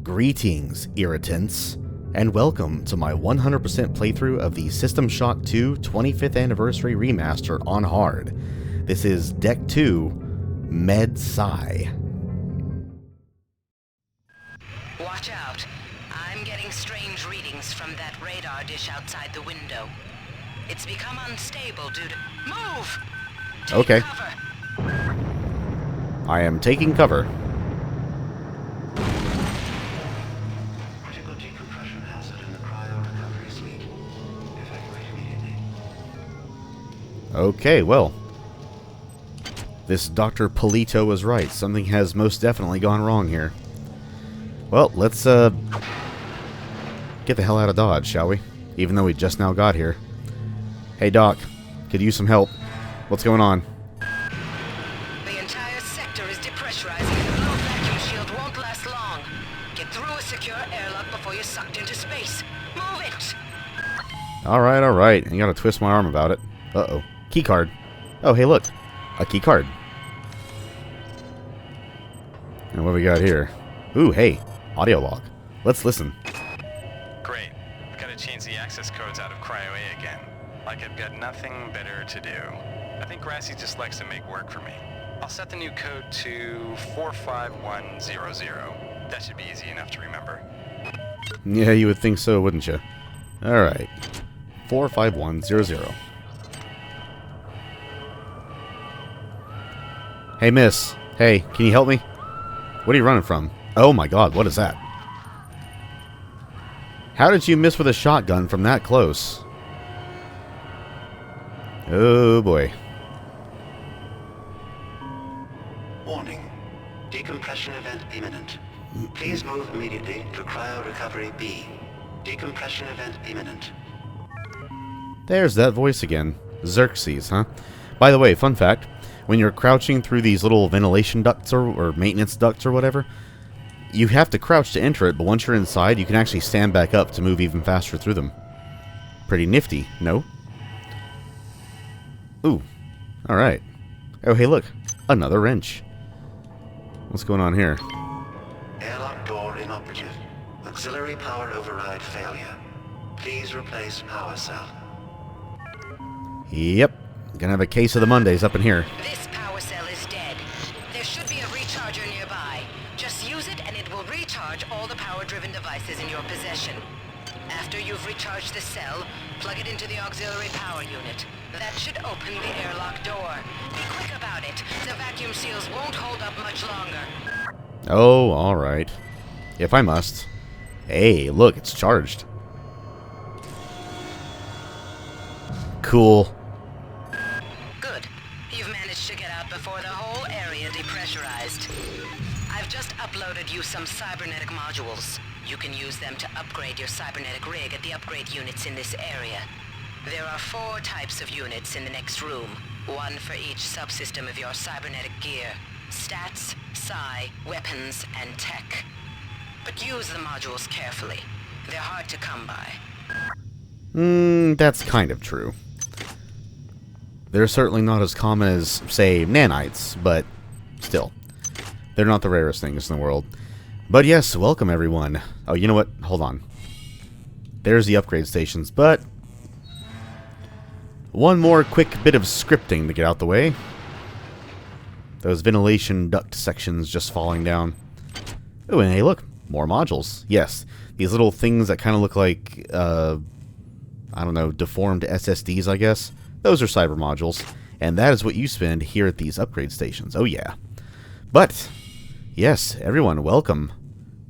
Greetings, irritants, and welcome to my 100% playthrough of the System Shock 2 25th Anniversary Remaster on Hard. This is Deck 2, Med Psi. Watch out. I'm getting strange readings from that radar dish outside the window. It's become unstable due to... Move! Take Okay. cover. I am taking cover. Critical decompression hazard in the cryo recovery suite. Evacuate immediately. Okay, well. This Dr. Polito was right. Something has most definitely gone wrong here. Well, let's get the hell out of Dodge, shall we? Even though we just now got here. Hey, Doc. Could use some help. What's going on? The entire sector is depressurizing and the low vacuum shield won't last long. Get through a secure airlock before you're sucked into space. Move it! Alright, alright. You gotta twist my arm about it. Uh-oh. Keycard. Oh, hey, look. A keycard. And what do we got here? Ooh, hey. Audio log. Let's listen. Great. I've got to change the access codes out of Cryo A again. Like I've got nothing better to do. I think Grassy just likes to make work for me. I'll set the new code to 45100. That should be easy enough to remember. Yeah, you would think so, wouldn't you? Alright. 45100. Hey, miss. Hey, can you help me? What are you running from? Oh my god, what is that? How did you miss with a shotgun from that close? Oh boy. Warning. Decompression event imminent. Please move immediately to cryo recovery B. Decompression event imminent. There's that voice again. Xerxes, huh? By the way, fun fact. When you're crouching through these little ventilation ducts or maintenance ducts or whatever, you have to crouch to enter it, but once you're inside, you can actually stand back up to move even faster through them. Pretty nifty, no? Ooh. Alright. Oh, hey, look. Another wrench. What's going on here? Airlock door inoperative. Auxiliary power override failure. Please replace power cell. Yep. Gonna have a case of the Mondays up in here. This power cell is dead. There should be a recharger nearby. Just use it and it will recharge all the power-driven devices in your possession. After you've recharged the cell, plug it into the auxiliary power unit. That should open the airlock door. Be quick about it. The vacuum seals won't hold up much longer. Oh, alright. If I must. Hey, look, it's charged. Cool. Good. You've managed to get out before the whole area depressurized. I've just uploaded you some cybernetic modules. You can use them to upgrade your cybernetic rig at the upgrade units in this area. There are 4 types of units in the next room, one for each subsystem of your cybernetic gear. Stats, psi, weapons, and tech. But use the modules carefully. They're hard to come by. That's kind of true. They're certainly not as common as, say, nanites, but still. They're not the rarest things in the world. But yes, welcome everyone. Oh, you know what? Hold on. There's the upgrade stations, but one more quick bit of scripting to get out the way. Those ventilation duct sections just falling down. Oh, and hey, look. More modules. Yes. These little things that kind of look like, I don't know, deformed SSDs, I guess. Those are cyber modules. And that is what you spend here at these upgrade stations. Oh, yeah. But, yes, everyone, welcome.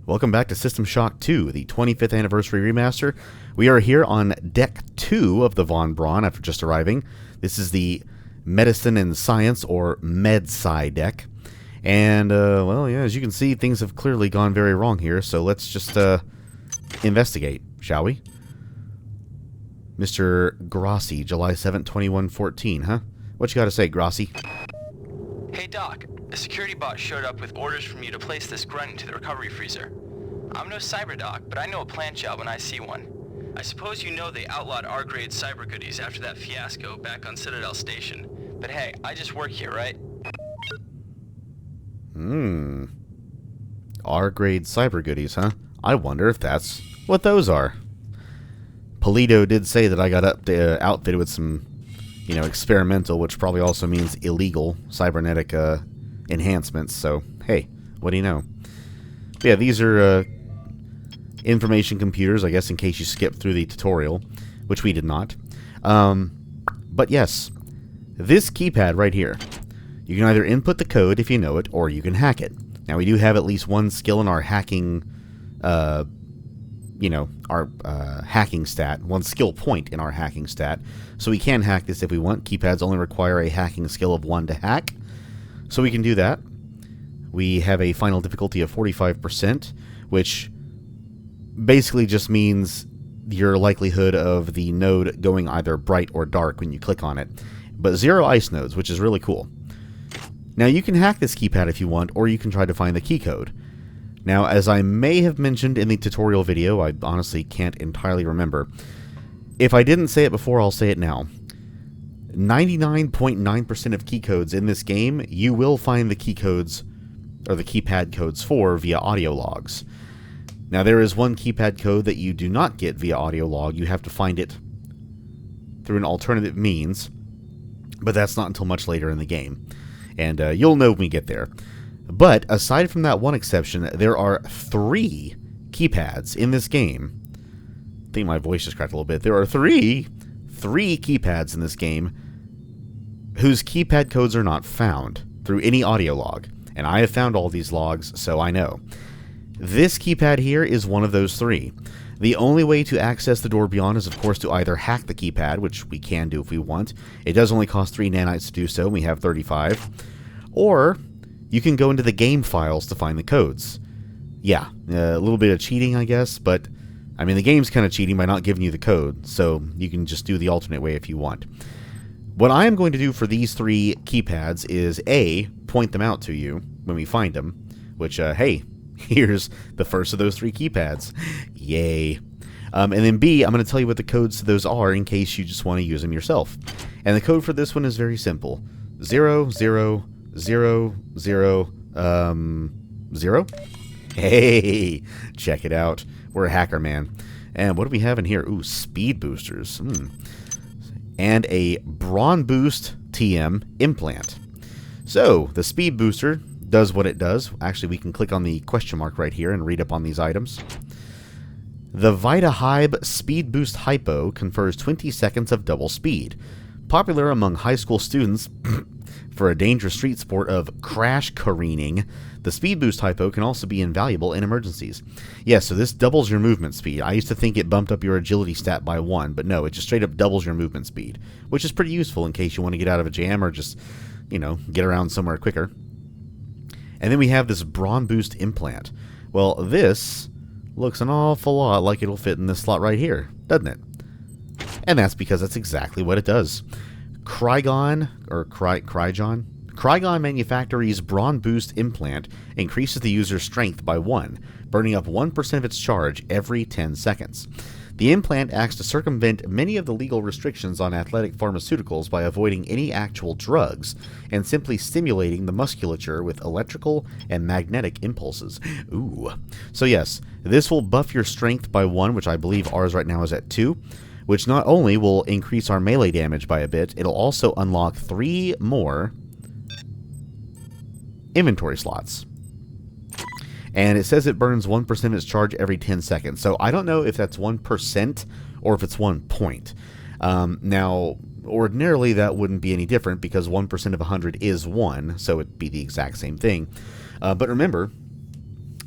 Welcome back to System Shock 2, the 25th Anniversary Remaster. We are here on Deck 2 of the Von Braun after just arriving. This is the Medicine and Science, or Med Psi deck. And, well, yeah, as you can see, things have clearly gone very wrong here, so let's just, investigate, shall we? Mr. Grossi, July 7th, 2114, huh? What you gotta say, Grossi? Hey Doc, a security bot showed up with orders from you to place this grunt into the recovery freezer. I'm no cyber doc, but I know a plant job when I see one. I suppose you know they outlawed R-grade cyber goodies after that fiasco back on Citadel Station. But hey, I just work here, right? R-grade cyber goodies, huh? I wonder if that's what those are. Polito did say that I got outfitted with some, you know, experimental, which probably also means illegal cybernetic enhancements. So, hey, what do you know? But yeah, these are information computers, I guess, in case you skipped through the tutorial, which we did not. But yes, this keypad right here, you can either input the code if you know it, or you can hack it. Now, we do have at least one skill in our hacking, hacking stat, one skill point in our hacking stat, so we can hack this if we want. Keypads only require a hacking skill of 1 to hack, so we can do that. We have a final difficulty of 45%, which basically just means your likelihood of the node going either bright or dark when you click on it, but 0 ice nodes, which is really cool. Now, you can hack this keypad if you want, or you can try to find the key code. Now, as I may have mentioned in the tutorial video, I honestly can't entirely remember. If I didn't say it before, I'll say it now. 99.9% of key codes in this game, you will find the key codes, or the keypad codes for, via audio logs. Now, there is one keypad code that you do not get via audio log. You have to find it through an alternative means, but that's not until much later in the game. And you'll know when we get there. But aside from that one exception, there are 3 keypads in this game. I think my voice just cracked a little bit. There are three keypads in this game whose keypad codes are not found through any audio log. And I have found all these logs, so I know. This keypad here is one of those 3. The only way to access the door beyond is, of course, to either hack the keypad, which we can do if we want. It does only cost 3 nanites to do so, and we have 35. Or you can go into the game files to find the codes. Yeah, a little bit of cheating, I guess, but I mean, the game's kind of cheating by not giving you the code, so you can just do the alternate way if you want. What I am going to do for these 3 keypads is A, point them out to you when we find them, which, hey, here's the first of those 3 keypads. Yay. And then B, I'm going to tell you what the codes to those are in case you just want to use them yourself. And the code for this one is very simple. 0, 0, 0, 0, 0. Hey, check it out. We're a hacker, man. And what do we have in here? Ooh, speed boosters. And a Brawn Boost TM implant. So, the speed booster does what it does. Actually, we can click on the question mark right here and read up on these items. The VitaHybe Speed Boost Hypo confers 20 seconds of double speed. Popular among high school students for a dangerous street sport of crash careening, the Speed Boost Hypo can also be invaluable in emergencies. Yes, so this doubles your movement speed. I used to think it bumped up your agility stat by 1, but no, it just straight up doubles your movement speed, which is pretty useful in case you want to get out of a jam or just, you know, get around somewhere quicker. And then we have this Brawn Boost implant. Well, this looks an awful lot like it'll fit in this slot right here, doesn't it? And that's because that's exactly what it does. Krygon Manufactory's Brawn Boost implant increases the user's strength by 1, burning up 1% of its charge every 10 seconds. The implant acts to circumvent many of the legal restrictions on athletic pharmaceuticals by avoiding any actual drugs and simply stimulating the musculature with electrical and magnetic impulses. Ooh. So yes, this will buff your strength by 1, which I believe ours right now is at 2, which not only will increase our melee damage by a bit, it'll also unlock 3 more inventory slots. And it says it burns 1% of its charge every 10 seconds. So I don't know if that's 1% or if it's 1 point. Now, ordinarily that wouldn't be any different because 1% of 100 is 1, so it'd be the exact same thing. But remember,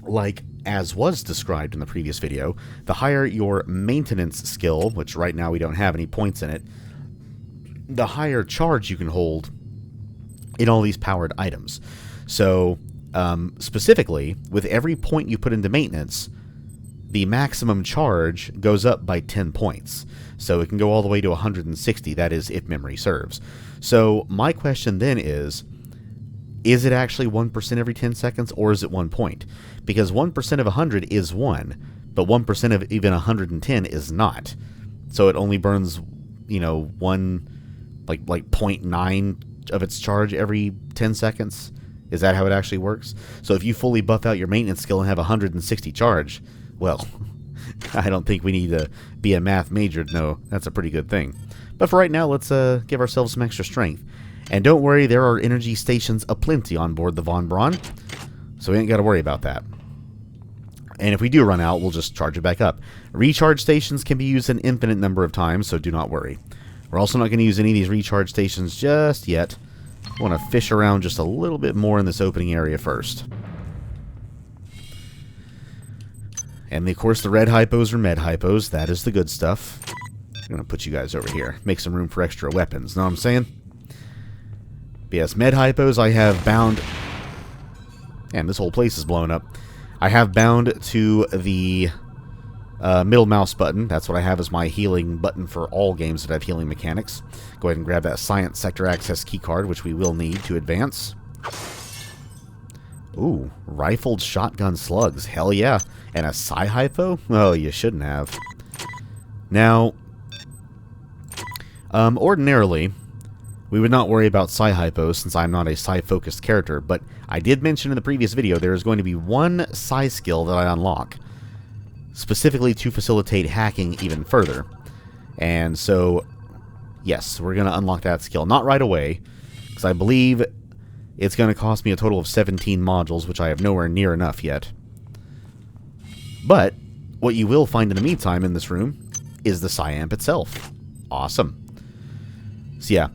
like as was described in the previous video, the higher your maintenance skill, which right now we don't have any points in it, the higher charge you can hold in all these powered items. So, specifically, with every point you put into maintenance, the maximum charge goes up by 10 points. So it can go all the way to 160, that is, if memory serves. So, my question then is it actually 1% every 10 seconds, or is it 1 point? Because 1% of 100 is 1, but 1% of even 110 is not. So it only burns, you know, 0.9 of its charge every 10 seconds. Is that how it actually works? So if you fully buff out your maintenance skill and have 160 charge, well, I don't think we need to be a math major to know that's a pretty good thing. But for right now, let's give ourselves some extra strength. And don't worry, there are energy stations aplenty on board the Von Braun, so we ain't got to worry about that. And if we do run out, we'll just charge it back up. Recharge stations can be used an infinite number of times, so do not worry. We're also not going to use any of these recharge stations just yet. I want to fish around just a little bit more in this opening area first. And of course, the red hypos are med hypos. That is the good stuff. I'm going to put you guys over here. Make some room for extra weapons. Know what I'm saying? But yes, med hypos I have bound... And this whole place is blown up. I have bound to the middle mouse button. That's what I have as my healing button for all games that have healing mechanics. Go ahead and grab that Science Sector Access keycard, which we will need to advance. Ooh, rifled shotgun slugs. Hell yeah. And a Psi-Hypo? Oh, you shouldn't have. Now, ordinarily, we would not worry about Psi-Hypo since I'm not a Psi-focused character, but I did mention in the previous video there is going to be one Psi skill that I unlock, specifically to facilitate hacking even further. And so, yes, we're going to unlock that skill. Not right away, because I believe it's going to cost me a total of 17 modules, which I have nowhere near enough yet. But what you will find in the meantime in this room is the Psi-Amp itself. Awesome. So yeah,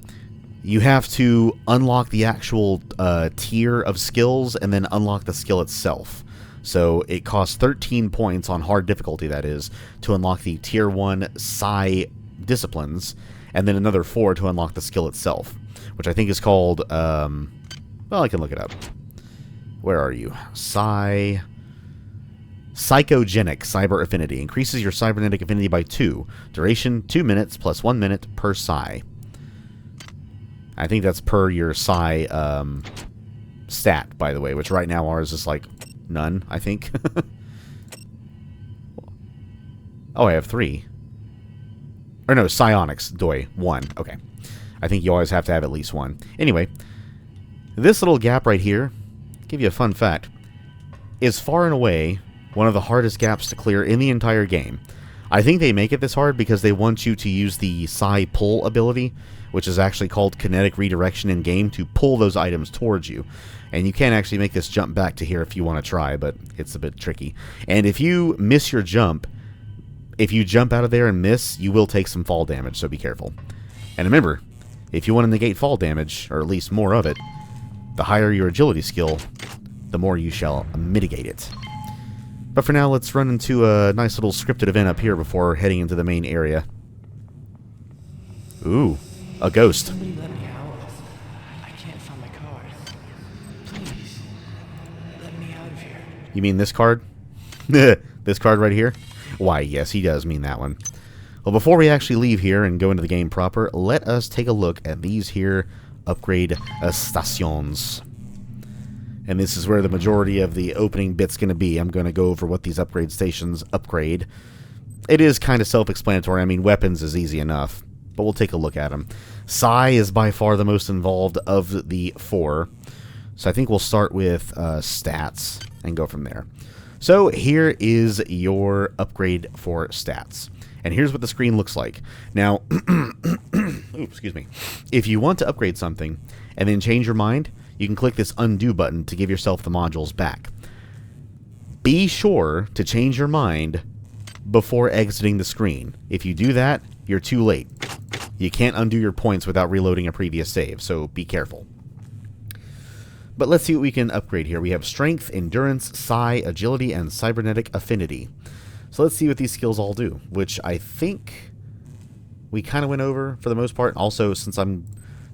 you have to unlock the actual tier of skills and then unlock the skill itself. So it costs 13 points on hard difficulty, that is, to unlock the tier 1 Psi disciplines, and then another 4 to unlock the skill itself, which I think is called, well, I can look it up. Where are you? Psychogenic Cyber Affinity. Increases your cybernetic affinity by 2. Duration 2 minutes plus 1 minute per Psi. I think that's per your Psi stat, by the way, which right now ours is like none, I think. Oh, I have 3. Or no, psionics, doi, 1. Okay. I think you always have to have at least 1. Anyway, this little gap right here, give you a fun fact, is far and away one of the hardest gaps to clear in the entire game. I think they make it this hard because they want you to use the Psi pull ability, which is actually called kinetic redirection in game, to pull those items towards you. And you can actually make this jump back to here if you want to try, but it's a bit tricky. And if you miss your jump, if you jump out of there and miss, you will take some fall damage, so be careful. And remember, if you want to negate fall damage, or at least more of it, the higher your agility skill, the more you shall mitigate it. But for now, let's run into a nice little scripted event up here before heading into the main area. Ooh, a ghost. Somebody let me out. I can't find my card. Please, let me out of here. You mean this card? This card right here? Why, yes, he does mean that one. Well, before we actually leave here and go into the game proper, let us take a look at these here upgrade stations. And this is where the majority of the opening bit's going to be. I'm going to go over what these upgrade stations upgrade. It is kind of self-explanatory. I mean, weapons is easy enough, but we'll take a look at them. Psi is by far the most involved of the 4. So I think we'll start with stats and go from there. So here is your upgrade for stats. And here's what the screen looks like. Now, excuse me. If you want to upgrade something and then change your mind, you can click this undo button to give yourself the modules back. Be sure to change your mind before exiting the screen. If you do that, you're too late. You can't undo your points without reloading a previous save, so be careful. But let's see what we can upgrade here. We have Strength, Endurance, Psi, Agility, and Cybernetic Affinity. So let's see what these skills all do, which I think we kind of went over for the most part. Also, since I'm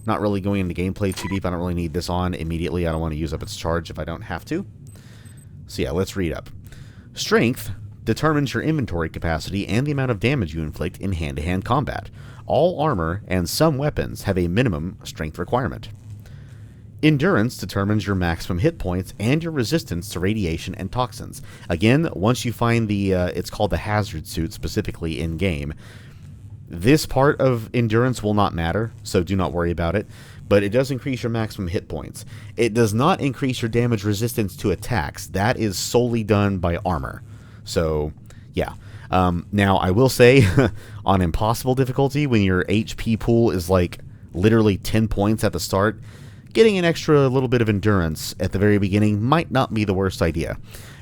not really going into gameplay too deep, I don't really need this on immediately. I don't want to use up its charge if I don't have to. So yeah, let's read up. Strength determines your inventory capacity and the amount of damage you inflict in hand-to-hand combat. All armor and some weapons have a minimum strength requirement. Endurance determines your maximum hit points and your resistance to radiation and toxins. Again, once you find the, it's called the hazard suit specifically in-game, This part of endurance will not matter, so do not worry about it. But it does increase your maximum hit points. It does not increase your damage resistance to attacks. That is solely done by armor. So, yeah. Now, I will say, on impossible difficulty, when your HP pool is like literally 10 points at the start, getting an extra little bit of endurance at the very beginning might not be the worst idea.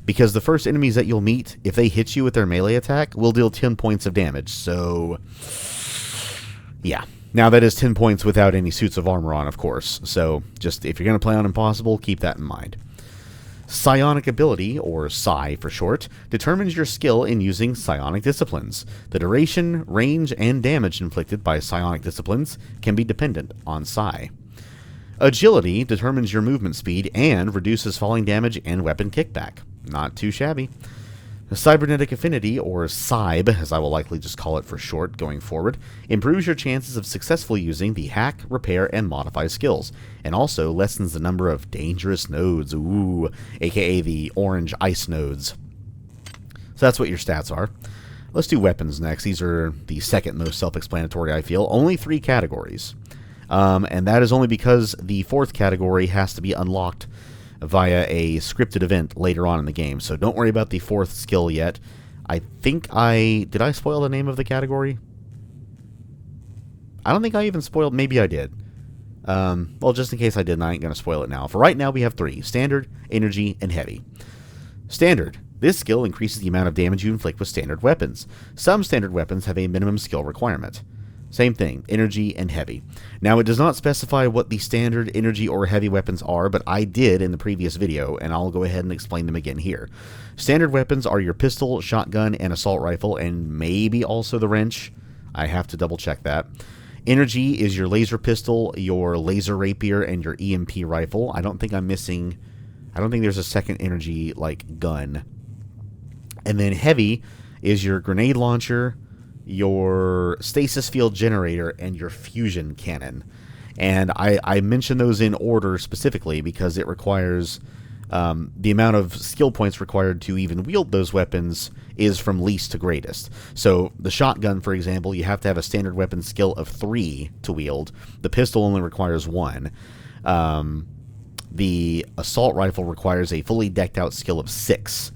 Because the first enemies that you'll meet, if they hit you with their melee attack, will deal 10 points of damage. So, yeah. Now, that is 10 points without any suits of armor on, of course. So, just if you're going to play on impossible, keep that in mind. Psionic ability, or Psi for short, determines your skill in using psionic disciplines. The duration, range, and damage inflicted by psionic disciplines can be dependent on Psi. Agility determines your movement speed and reduces falling damage and weapon kickback. Not too shabby. Cybernetic affinity, or Cyb, as I will likely just call it for short going forward, improves your chances of successfully using the hack, repair, and modify skills, and also lessens the number of dangerous nodes, aka the orange ice nodes. So that's what your stats are. Let's do weapons next. These are the second most self-explanatory, I feel. Only 3 categories. And that is only because the 4th category has to be unlocked via a scripted event later on in the game. So don't worry about the 4th skill yet. I think did I spoil the name of the category? I don't think I even spoiled. Maybe I did. Well, just in case I didn't, I ain't going to spoil it now. For right now, we have 3. Standard, Energy, and Heavy. Standard. This skill increases the amount of damage you inflict with standard weapons. Some standard weapons have a minimum skill requirement. Same thing, Energy and Heavy. Now, it does not specify what the standard, Energy, or Heavy weapons are, but I did in the previous video, and I'll go ahead and explain them again here. Standard weapons are your pistol, shotgun, and assault rifle, and maybe also the wrench. I have to double check that. Energy is your laser pistol, your laser rapier, and your EMP rifle. I don't think there's a second energy, like, gun. And then Heavy is your grenade launcher, your stasis field generator, and your fusion cannon. And I mention those in order specifically because it requires the amount of skill points required to even wield those weapons is from least to greatest. So the shotgun, for example, you have to have a standard weapon skill of 3 to wield. The pistol only requires 1. The assault rifle requires a fully decked out skill of 6.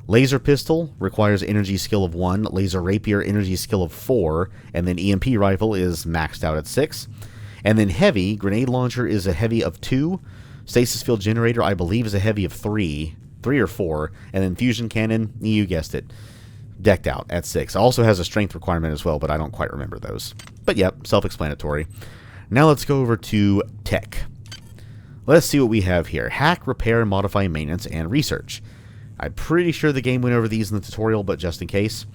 Laser pistol requires energy skill of 1, laser rapier energy skill of 4, and then EMP rifle is maxed out at 6. And then heavy, grenade launcher is a heavy of 2, stasis field generator I believe is a heavy of 3 or 4, and then fusion cannon, you guessed it, decked out at 6. It also has a strength requirement as well, but I don't quite remember those. But yep, self-explanatory. Now let's go over to tech. Let's see what we have here. Hack, repair, modify, maintenance, and research. I'm pretty sure the game went over these in the tutorial, but just in case.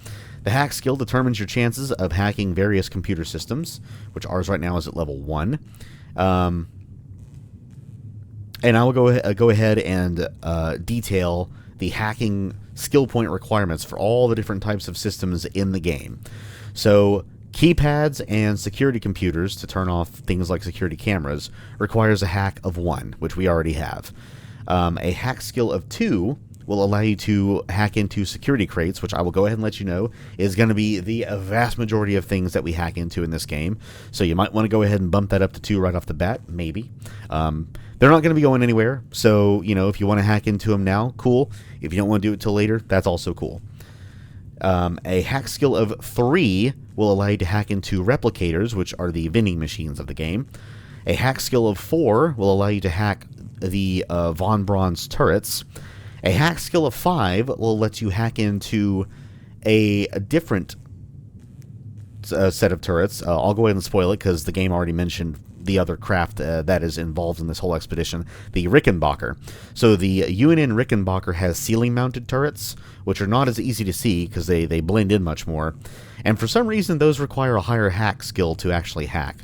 The hack skill determines your chances of hacking various computer systems, which ours right now is at level 1. And I will go ahead and detail the hacking skill point requirements for all the different types of systems in the game. So, keypads and security computers to turn off things like security cameras requires a hack of 1, which we already have. A hack skill of 2 will allow you to hack into security crates, which I will go ahead and let you know is going to be the vast majority of things that we hack into in this game. So you might want to go ahead and bump that up to 2 right off the bat, maybe. They're not going to be going anywhere, so, you know, if you want to hack into them now, cool. If you don't want to do it till later, that's also cool. A hack skill of 3 will allow you to hack into replicators, which are the vending machines of the game. A hack skill of 4 will allow you to hack the Von Braun's turrets. A hack skill of 5 will let you hack into a different set of turrets. I'll go ahead and spoil it because the game already mentioned the other craft that is involved in this whole expedition, the Rickenbacker. So the UNN Rickenbacker has ceiling-mounted turrets, which are not as easy to see because they blend in much more. And for some reason, those require a higher hack skill to actually hack,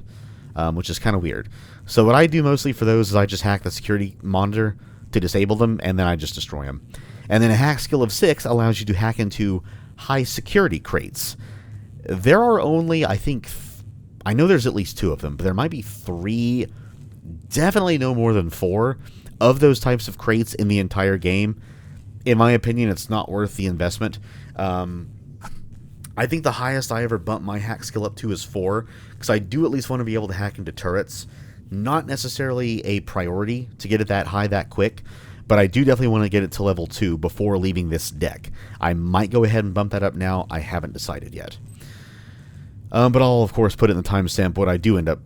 which is kind of weird. So what I do mostly for those is I just hack the security monitor to disable them, and then I just destroy them. And then a hack skill of 6 allows you to hack into high security crates. There are only, I think, I know there's at least 2 of them, but there might be 3, definitely no more than 4 of those types of crates in the entire game. In my opinion, it's not worth the investment. I think the highest I ever bumped my hack skill up to is 4, because I do at least want to be able to hack into turrets. Not necessarily a priority to get it that high that quick, but I do definitely want to get it to level 2 before leaving this deck. I might go ahead and bump that up now. I haven't decided yet. But I'll, of course, put it in the timestamp what I do end up,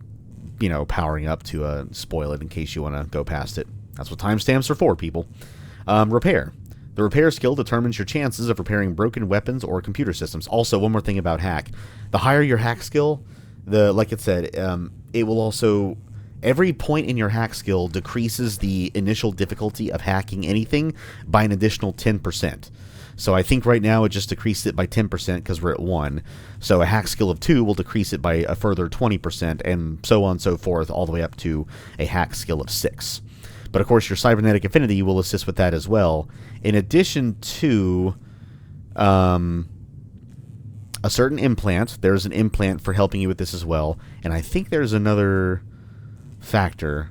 you know, powering up to spoil it in case you want to go past it. That's what timestamps are for, people. Repair. The repair skill determines your chances of repairing broken weapons or computer systems. Also, one more thing about hack. The higher your hack skill, like it said, it will also... Every point in your hack skill decreases the initial difficulty of hacking anything by an additional 10%. So I think right now it just decreased it by 10% because we're at 1. So a hack skill of 2 will decrease it by a further 20%, and so on and so forth, all the way up to a hack skill of 6. But of course, your cybernetic affinity will assist with that as well. In addition to a certain implant, there's an implant for helping you with this as well. And I think there's another factor.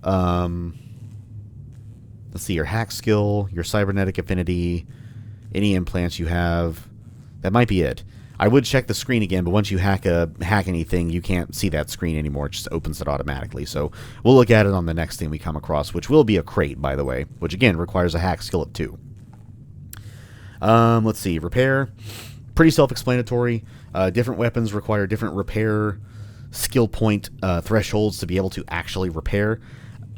Let's see, your hack skill, your cybernetic affinity, any implants you have. That might be it. I would check the screen again, but once you hack anything, you can't see that screen anymore. It just opens it automatically. So we'll look at it on the next thing we come across, which will be a crate, by the way, which again requires a hack skill of 2. Let's see, repair. Pretty self-explanatory. Different weapons require different repair skill point thresholds to be able to actually repair.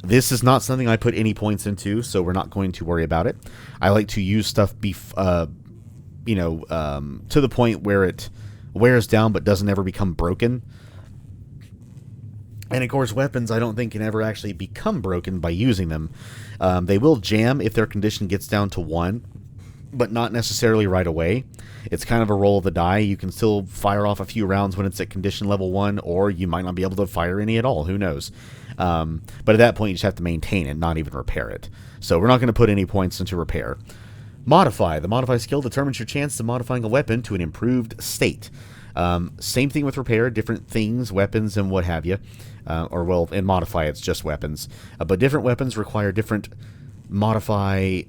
This is not something I put any points into, so we're not going to worry about it. I like to use stuff to the point where it wears down but doesn't ever become broken. And of course, weapons I don't think can ever actually become broken by using them. They will jam if their condition gets down to 1, but not necessarily right away. It's kind of a roll of the die. You can still fire off a few rounds when it's at condition level 1, or you might not be able to fire any at all. Who knows? But at that point, you just have to maintain it, not even repair it. So we're not going to put any points into repair. Modify. The modify skill determines your chance of modifying a weapon to an improved state. Same thing with repair, different things, weapons, and what have you. In modify, it's just weapons. But different weapons require different modify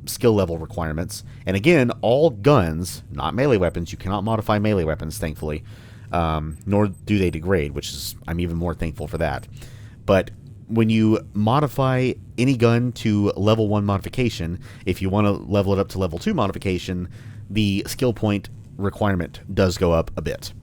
skill level requirements. And again, all guns, not melee weapons, you cannot modify melee weapons, thankfully. Nor do they degrade, which is, I'm even more thankful for that. But when you modify any gun to level 1 modification, if you want to level it up to level 2 modification, the skill point requirement does go up a bit.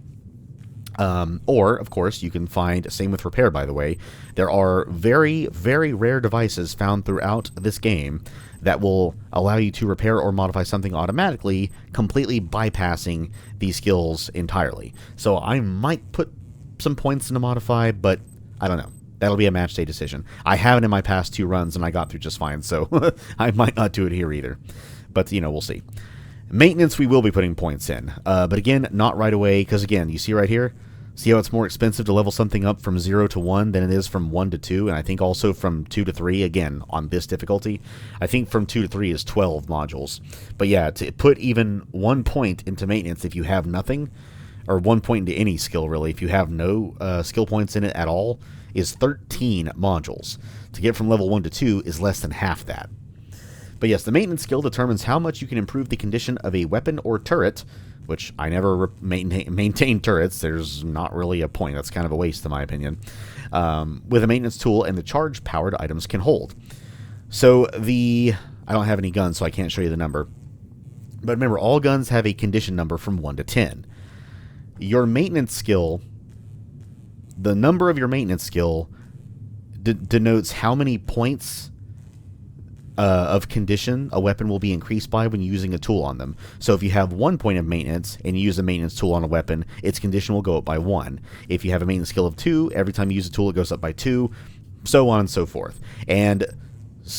Or, of course, you can find, same with repair, by the way, there are very, very rare devices found throughout this game that will allow you to repair or modify something automatically, completely bypassing these skills entirely. So I might put some points into modify, but I don't know. That'll be a match day decision. I haven't in my past 2 runs, and I got through just fine, so I might not do it here either. But, we'll see. Maintenance, we will be putting points in. But again, not right away, because again, you see right here? See how it's more expensive to level something up from 0 to 1 than it is from 1 to 2, and I think also from 2 to 3, again, on this difficulty. I think from 2 to 3 is 12 modules. But yeah, to put even 1 point into maintenance if you have nothing, or 1 point into any skill, really, if you have no skill points in it at all, is 13 modules. To get from level 1 to 2 is less than half that. But yes, the maintenance skill determines how much you can improve the condition of a weapon or turret, which I never maintain turrets. There's not really a point. That's kind of a waste, in my opinion. With a maintenance tool and the charge-powered items can hold. So I don't have any guns, so I can't show you the number. But remember, all guns have a condition number from 1 to 10. Your maintenance skill, the number of your maintenance skill denotes how many points of condition a weapon will be increased by when using a tool on them. So if you have 1 point of maintenance and you use a maintenance tool on a weapon, its condition will go up by 1. If you have a maintenance skill of 2, every time you use a tool it goes up by 2, so on and so forth. And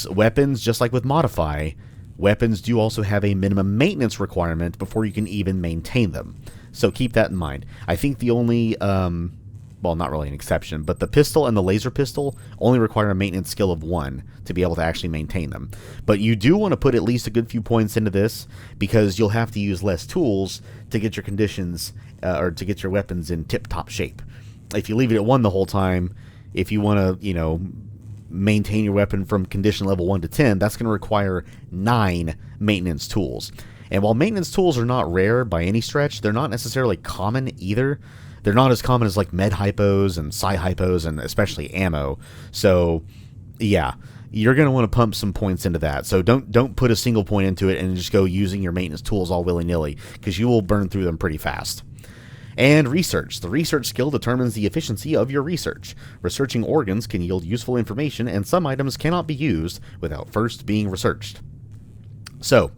weapons, just like with modify, weapons do also have a minimum maintenance requirement before you can even maintain them. So keep that in mind. I think the only, well, not really an exception, but the pistol and the laser pistol only require a maintenance skill of 1 to be able to actually maintain them. But you do want to put at least a good few points into this, because you'll have to use less tools to get your conditions, or to get your weapons in tip-top shape. If you leave it at 1 the whole time, if you want to, maintain your weapon from condition level 1 to 10, that's going to require 9 maintenance tools. And while maintenance tools are not rare by any stretch, they're not necessarily common either. They're not as common as like med hypos and psi hypos and especially ammo. So, yeah, you're going to want to pump some points into that. So don't put a single point into it and just go using your maintenance tools all willy-nilly, because you will burn through them pretty fast. And research. The research skill determines the efficiency of your research. Researching organs can yield useful information, and some items cannot be used without first being researched. So,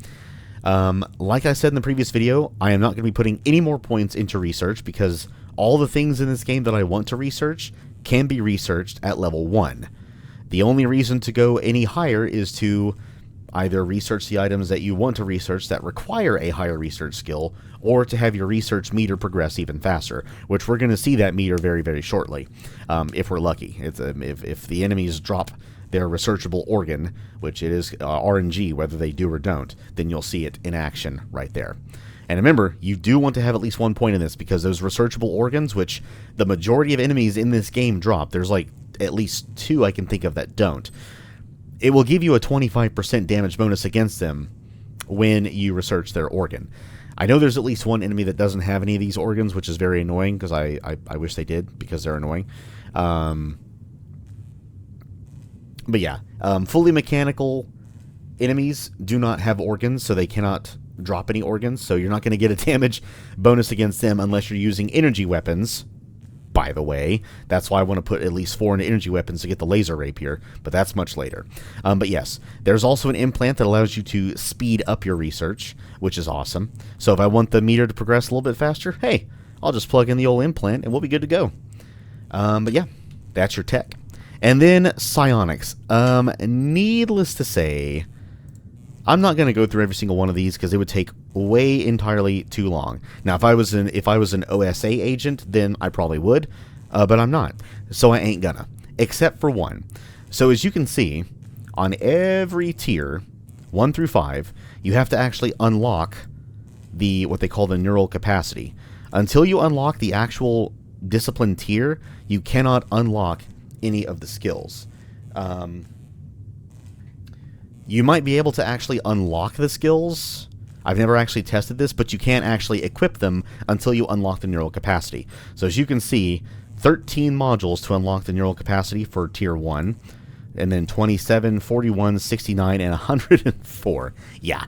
like I said in the previous video, I am not going to be putting any more points into research, because all the things in this game that I want to research can be researched at level 1. The only reason to go any higher is to either research the items that you want to research that require a higher research skill, or to have your research meter progress even faster, which we're going to see that meter very, very shortly, if we're lucky. If the enemies drop their researchable organ, which it is RNG whether they do or don't, then you'll see it in action right there. And remember, you do want to have at least 1 point in this, because those researchable organs, which the majority of enemies in this game drop, there's like at least 2 I can think of that don't, it will give you a 25% damage bonus against them when you research their organ. I know there's at least 1 enemy that doesn't have any of these organs, which is very annoying, because I wish they did, because they're annoying. But yeah, fully mechanical enemies do not have organs, so they cannot drop any organs, so you're not going to get a damage bonus against them unless you're using energy weapons. By the way, that's why I want to put at least 4 into energy weapons to get the laser rapier, but that's much later. But yes, there's also an implant that allows you to speed up your research, which is awesome. So if I want the meter to progress a little bit faster, hey, I'll just plug in the old implant and we'll be good to go. But yeah, that's your tech. And then psionics. Needless to say, I'm not going to go through every single one of these, because it would take way entirely too long. Now, if I was an OSA agent, then I probably would, but I'm not, so I ain't gonna, except for one. So as you can see, on every tier, 1 through 5, you have to actually unlock what they call the neural capacity. Until you unlock the actual discipline tier, you cannot unlock any of the skills. You might be able to actually unlock the skills. I've never actually tested this, but you can't actually equip them until you unlock the neural capacity. So as you can see, 13 modules to unlock the neural capacity for Tier 1, and then 27, 41, 69, and 104. Yeah.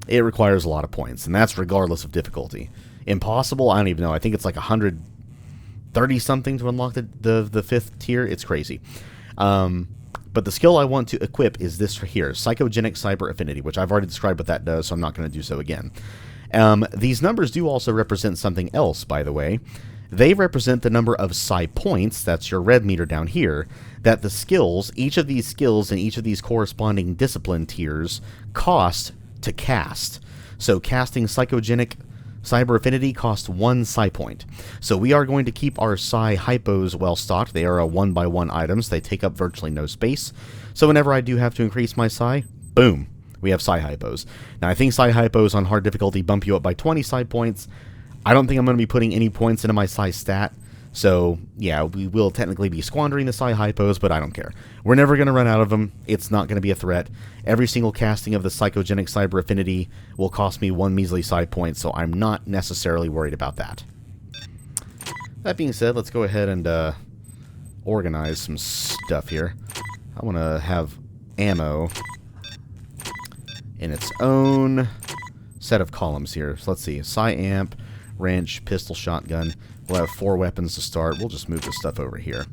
It requires a lot of points, and that's regardless of difficulty. Impossible? I don't even know. I think it's like 130-something to unlock the 5th tier. It's crazy. But the skill I want to equip is this right here, Psychogenic Cyber Affinity, which I've already described what that does, so I'm not going to do so again. These numbers do also represent something else, by the way. They represent the number of psi points, that's your red meter down here, that the skills, each of these skills and each of these corresponding discipline tiers, cost to cast. So casting Psychogenic Cyber Affinity costs 1 psi point. So we are going to keep our psi hypos well stocked. They are a 1x1 items. They take up virtually no space. So whenever I do have to increase my psi, boom, we have psi hypos. Now I think psi hypos on hard difficulty bump you up by 20 psi points. I don't think I'm going to be putting any points into my psi stat. So yeah, we will technically be squandering the psi hypos, but I don't care. We're never going to run out of them. It's not going to be a threat. Every single casting of the Psychogenic Cyber Affinity will cost me 1 measly psi point, so I'm not necessarily worried about that. That being said, let's go ahead and organize some stuff here. I want to have ammo in its own set of columns here. So let's see. Psi amp, wrench, pistol, shotgun. We'll have 4 weapons to start. We'll just move this stuff over here.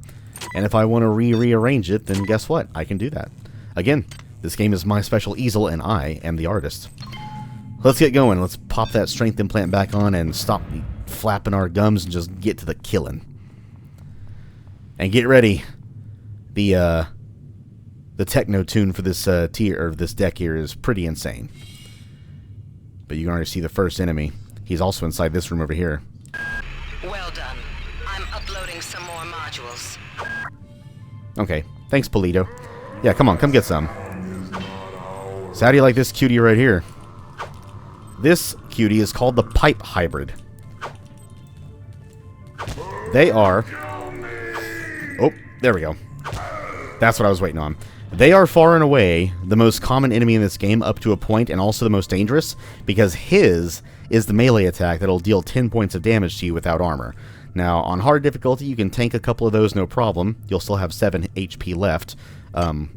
And if I want to rearrange it, then guess what? I can do that. Again, this game is my special easel, and I am the artist. Let's get going. Let's pop that strength implant back on and stop flapping our gums and just get to the killing. And get ready. The techno tune for this tier, or this deck here, is pretty insane. But you can already see the first enemy. He's also inside this room over here. Well done. I'm uploading some more modules. Okay, thanks, Polito. Yeah, come on, come get some. So how do you like this cutie right here? This cutie is called the Pipe Hybrid. They are... Oh, there we go. That's what I was waiting on. They are far and away the most common enemy in this game up to a point, and also the most dangerous, because his is the melee attack that'll deal 10 points of damage to you without armor. Now, on hard difficulty, you can tank a couple of those, no problem. You'll still have 7 HP left,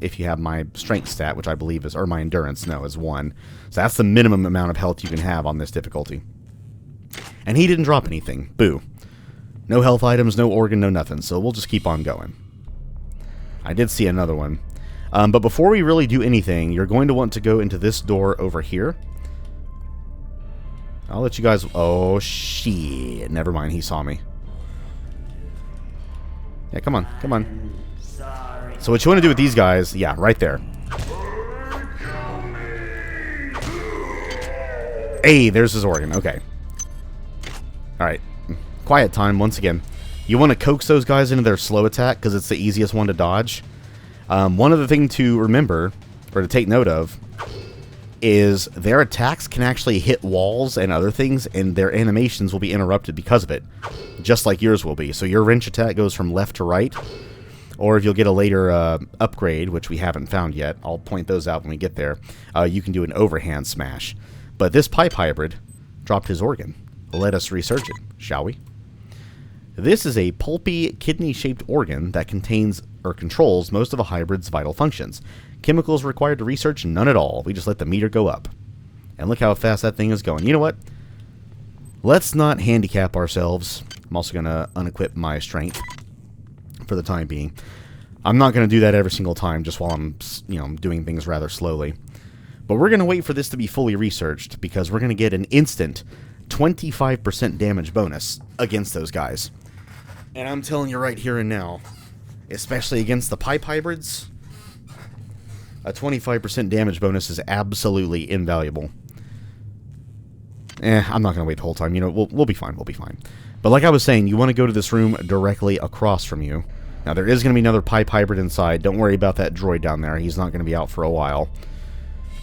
if you have my strength stat, which I believe is, or my endurance, no, is 1. So that's the minimum amount of health you can have on this difficulty. And he didn't drop anything. Boo. No health items, no organ, no nothing, so we'll just keep on going. I did see another one. But before we really do anything, you're going to want to go into this door over here. I'll let you guys... Oh, shit. Never mind, he saw me. Yeah, come on, come on. So what you want to do with these guys... Yeah, right there. Hey, there's his organ. Okay. Alright. Quiet time, once again. You want to coax those guys into their slow attack, because it's the easiest one to dodge. One other thing to remember, or to take note of, is their attacks can actually hit walls and other things, and their animations will be interrupted because of it, just like yours will be. So your wrench attack goes from left to right, or if you'll get a later upgrade, which we haven't found yet, I'll point those out when we get there, you can do an overhand smash. But this pipe hybrid dropped his organ. Let us research it, shall we? This is a pulpy, kidney-shaped organ that contains or controls most of a hybrid's vital functions. Chemicals required to research? None at all. We just let the meter go up. And look how fast that thing is going. You know what? Let's not handicap ourselves. I'm also going to unequip my strength for the time being. I'm not going to do that every single time just while I'm, doing things rather slowly. But we're going to wait for this to be fully researched because we're going to get an instant 25% damage bonus against those guys. And I'm telling you right here and now, especially against the pipe hybrids, a 25% damage bonus is absolutely invaluable. I'm not going to wait the whole time. We'll be fine. We'll be fine. But like I was saying, you want to go to this room directly across from you. Now, there is going to be another pipe hybrid inside. Don't worry about that droid down there. He's not going to be out for a while.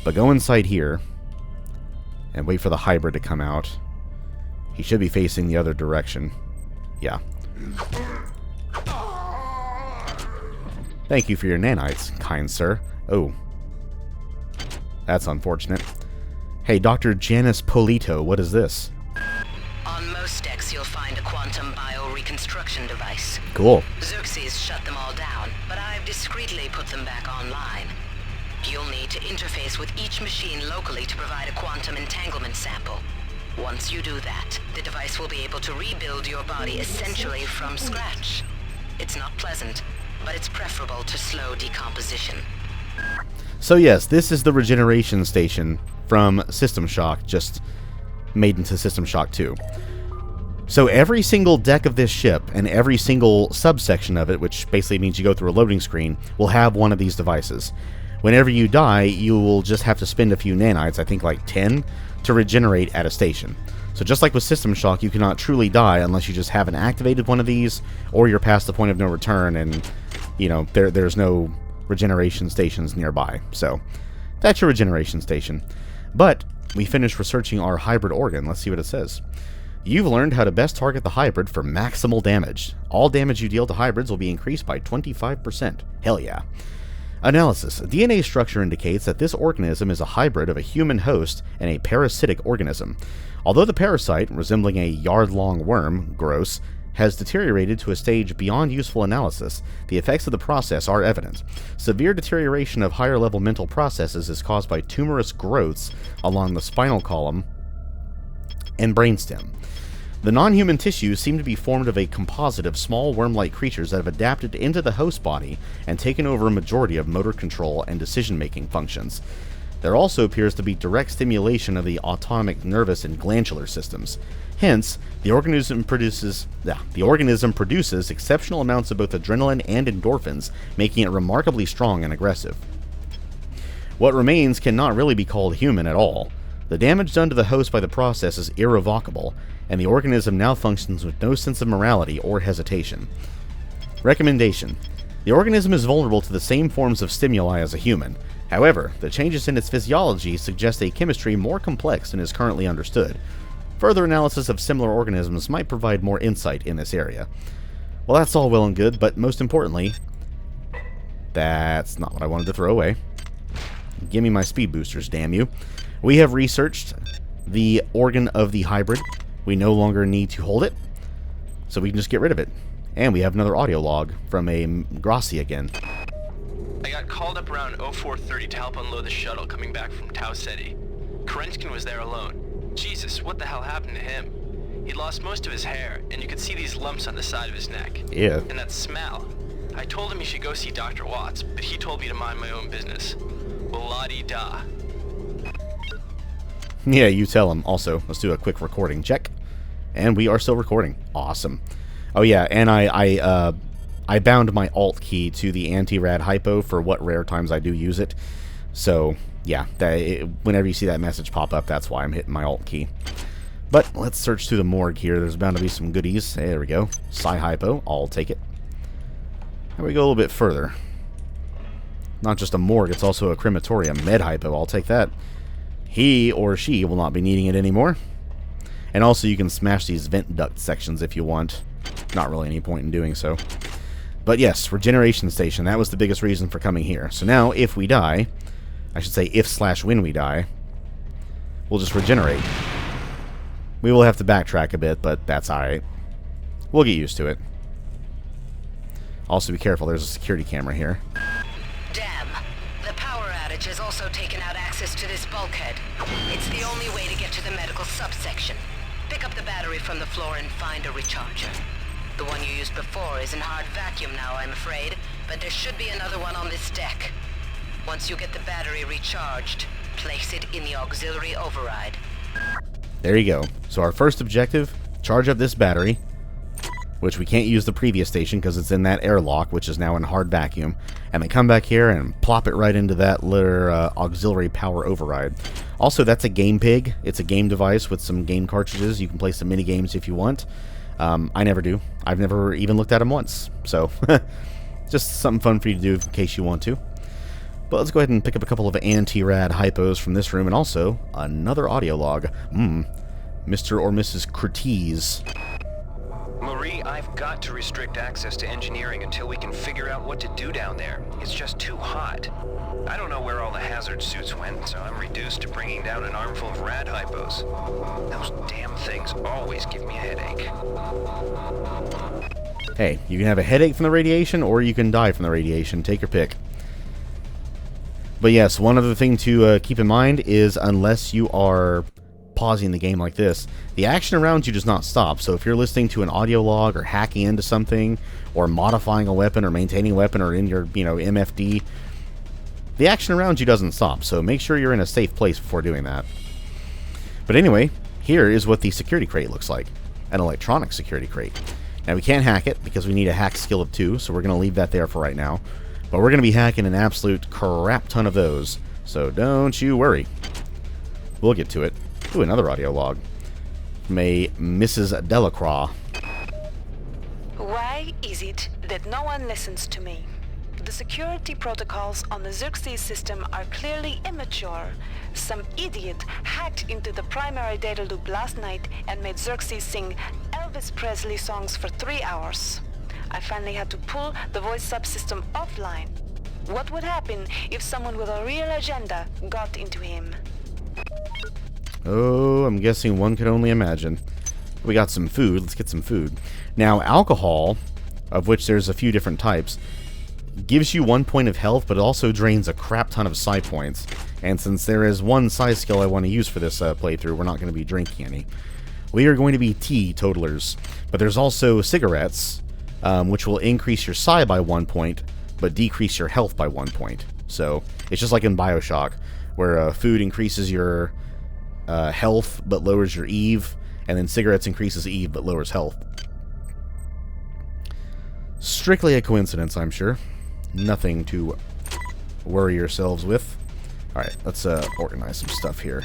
But go inside here and wait for the hybrid to come out. He should be facing the other direction. Yeah. Thank you for your nanites, kind sir. Oh. That's unfortunate. Hey, Dr. Janice Polito, what is this? On most decks, you'll find a quantum bioreconstruction device. Cool. Xerxes shut them all down, but I've discreetly put them back online. You'll need to interface with each machine locally to provide a quantum entanglement sample. Once you do that, the device will be able to rebuild your body essentially from scratch. It's not pleasant, but it's preferable to slow decomposition. So yes, this is the regeneration station from System Shock, just made into System Shock 2. So every single deck of this ship, and every single subsection of it, which basically means you go through a loading screen, will have one of these devices. Whenever you die, you will just have to spend a few nanites, I think like 10, to regenerate at a station. So just like with System Shock, you cannot truly die unless you just haven't activated one of these, or you're past the point of no return and, there's no regeneration stations nearby. So that's your regeneration station. But we finished researching our hybrid organ. Let's see what it says. You've learned how to best target the hybrid for maximal damage. All damage you deal to hybrids will be increased by 25%. Hell yeah. Analysis. DNA structure indicates that this organism is a hybrid of a human host and a parasitic organism. Although the parasite, resembling a yard-long worm, gross, has deteriorated to a stage beyond useful analysis, the effects of the process are evident. Severe deterioration of higher-level mental processes is caused by tumorous growths along the spinal column and brainstem. The non-human tissues seem to be formed of a composite of small worm-like creatures that have adapted into the host body and taken over a majority of motor control and decision-making functions. There also appears to be direct stimulation of the autonomic nervous and glandular systems. Hence, the organism produces exceptional amounts of both adrenaline and endorphins, making it remarkably strong and aggressive. What remains cannot really be called human at all. The damage done to the host by the process is irrevocable, and the organism now functions with no sense of morality or hesitation. Recommendation. The organism is vulnerable to the same forms of stimuli as a human. However, the changes in its physiology suggest a chemistry more complex than is currently understood. Further analysis of similar organisms might provide more insight in this area. Well, that's all well and good, but most importantly, That's not what I wanted to throw away. Give me my speed boosters, damn you. We have researched the organ of the hybrid. We no longer need to hold it, so we can just get rid of it. And we have another audio log from a Grassi again. I got called up around 0430 to help unload the shuttle coming back from Tau Ceti. Kerenskin was there alone. Jesus, what the hell happened to him? He'd lost most of his hair, and you could see these lumps on the side of his neck. Yeah. And that smell. I told him he should go see Dr. Watts, but he told me to mind my own business. Well, la-di-da. Yeah, you tell him. Also, let's do a quick recording check. And we are still recording. Awesome. Oh yeah, and I bound my Alt key to the anti-rad hypo for what rare times I do use it. So, yeah, whenever you see that message pop up, that's why I'm hitting my Alt key. But let's search through the morgue here. There's bound to be some goodies. Hey, there we go. Psi-hypo. I'll take it. Here we go a little bit further. Not just a morgue, it's also a crematorium. Med-hypo. I'll take that. He or she will not be needing it anymore. And also you can smash these vent duct sections if you want. Not really any point in doing so. But yes, regeneration station. That was the biggest reason for coming here. So now, if we die, I should say if/when we die, we'll just regenerate. We will have to backtrack a bit, but that's alright. We'll get used to it. Also be careful, there's a security camera here. Damn. The power outage has also taken out access to this bulkhead. It's the only way to get to the medical subsection. Pick up the battery from the floor and find a recharger. The one you used before is in hard vacuum now, I'm afraid, but there should be another one on this deck. Once you get the battery recharged, place it in the auxiliary override. There you go. So our first objective, charge up this battery, which we can't use the previous station because it's in that airlock, which is now in hard vacuum, and then come back here and plop it right into that little auxiliary power override. Also, that's a game pig. It's a game device with some game cartridges. You can play some mini games if you want. I never do. I've never even looked at them once. So, just something fun for you to do in case you want to. But let's go ahead and pick up a couple of anti-rad hypos from this room, and also another audio log. Mr. or Mrs. Curtiz. Marie, I've got to restrict access to engineering until we can figure out what to do down there. It's just too hot. I don't know where all the hazard suits went, so I'm reduced to bringing down an armful of rad hypos. Those damn things always give me a headache. Hey, you can have a headache from the radiation, or you can die from the radiation. Take your pick. But yes, one other thing to keep in mind is unless you are pausing the game like this, the action around you does not stop. So if you're listening to an audio log or hacking into something or modifying a weapon or maintaining a weapon or in your, MFD, the action around you doesn't stop. So make sure you're in a safe place before doing that. But anyway, here is what the security crate looks like. An electronic security crate. Now we can't hack it because we need a hack skill of 2, so we're going to leave that there for right now. But we're going to be hacking an absolute crap ton of those, so don't you worry. We'll get to it. Ooh, another audio log from a Mrs. Delacroix. Why is it that no one listens to me? The security protocols on the Xerxes system are clearly immature. Some idiot hacked into the primary data loop last night and made Xerxes sing Elvis Presley songs for 3 hours. I finally had to pull the voice subsystem offline. What would happen if someone with a real agenda got into him? Oh, I'm guessing one could only imagine. We got some food. Let's get some food. Now, alcohol, of which there's a few different types, gives you 1 point of health, but it also drains a crap ton of psi points. And since there is one psi skill I want to use for this playthrough, we're not going to be drinking any. We are going to be teetotalers. But there's also cigarettes, which will increase your psi by 1 point, but decrease your health by 1 point. So, it's just like in Bioshock, where food increases your health, but lowers your Eve, and then cigarettes increases Eve, but lowers health. Strictly a coincidence, I'm sure. Nothing to worry yourselves with. Alright, let's organize some stuff here.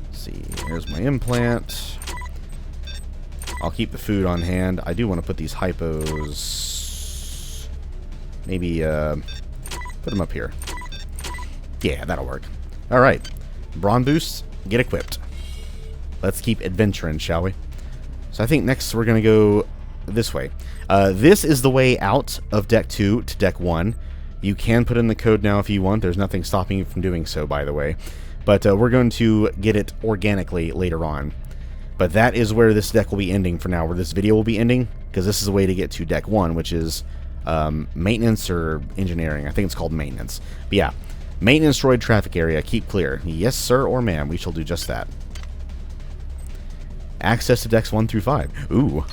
Let's see, here's my implant. I'll keep the food on hand. I do want to put these hypos... Maybe, put them up here. Yeah, that'll work. Alright, Brawn boosts, get equipped. Let's keep adventuring, shall we? So I think next we're going to go this way. This is the way out of Deck 2 to Deck 1. You can put in the code now if you want. There's nothing stopping you from doing so, by the way. But we're going to get it organically later on. But that is where this deck will be ending for now, where this video will be ending, because this is a way to get to deck 1, which is maintenance or engineering. I think it's called maintenance. But yeah, maintenance droid traffic area, keep clear. Yes, sir or ma'am, we shall do just that. Access to decks 1 through 5. Ooh.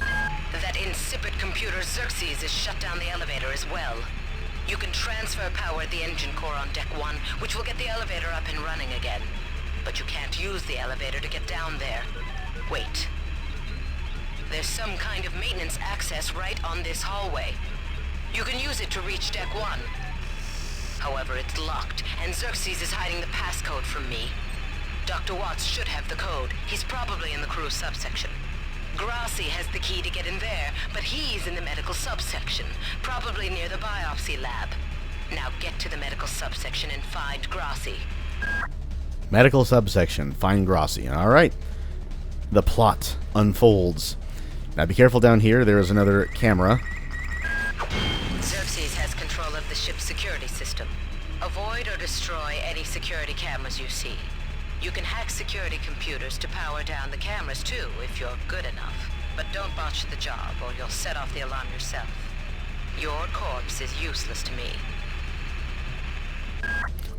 That insipid computer Xerxes has shut down the elevator as well. You can transfer power at the engine core on deck 1, which will get the elevator up and running again. But you can't use the elevator to get down there. Wait. There's some kind of maintenance access right on this hallway. You can use it to reach deck 1. However, it's locked, and Xerxes is hiding the passcode from me. Dr. Watts should have the code. He's probably in the crew subsection. Grassi has the key to get in there, but he's in the medical subsection, probably near the biopsy lab. Now get to the medical subsection and find Grassi. Medical subsection, find Grassi. Alright. The plot unfolds. Now be careful down here, there is another camera. Xerxes has control of the ship's security system. Avoid or destroy any security cameras you see. You can hack security computers to power down the cameras too, if you're good enough. But don't botch the job, or you'll set off the alarm yourself. Your corpse is useless to me.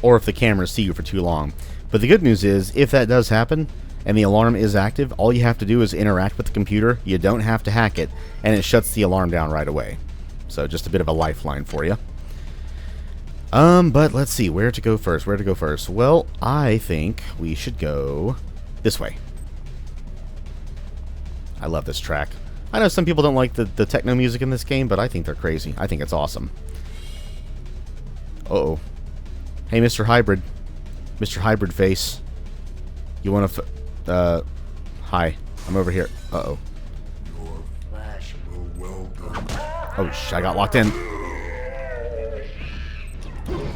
Or if the cameras see you for too long. But the good news is, if that does happen, and the alarm is active, all you have to do is interact with the computer. You don't have to hack it, and it shuts the alarm down right away. So just a bit of a lifeline for you. But let's see, where to go first, Well, I think we should go this way. I love this track. I know some people don't like the techno music in this game, but I think they're crazy. I think it's awesome. Uh-oh. Hey, Mr. Hybrid. Mr. Hybrid Face. You want to hi. I'm over here. Uh-oh. Oh, I got locked in.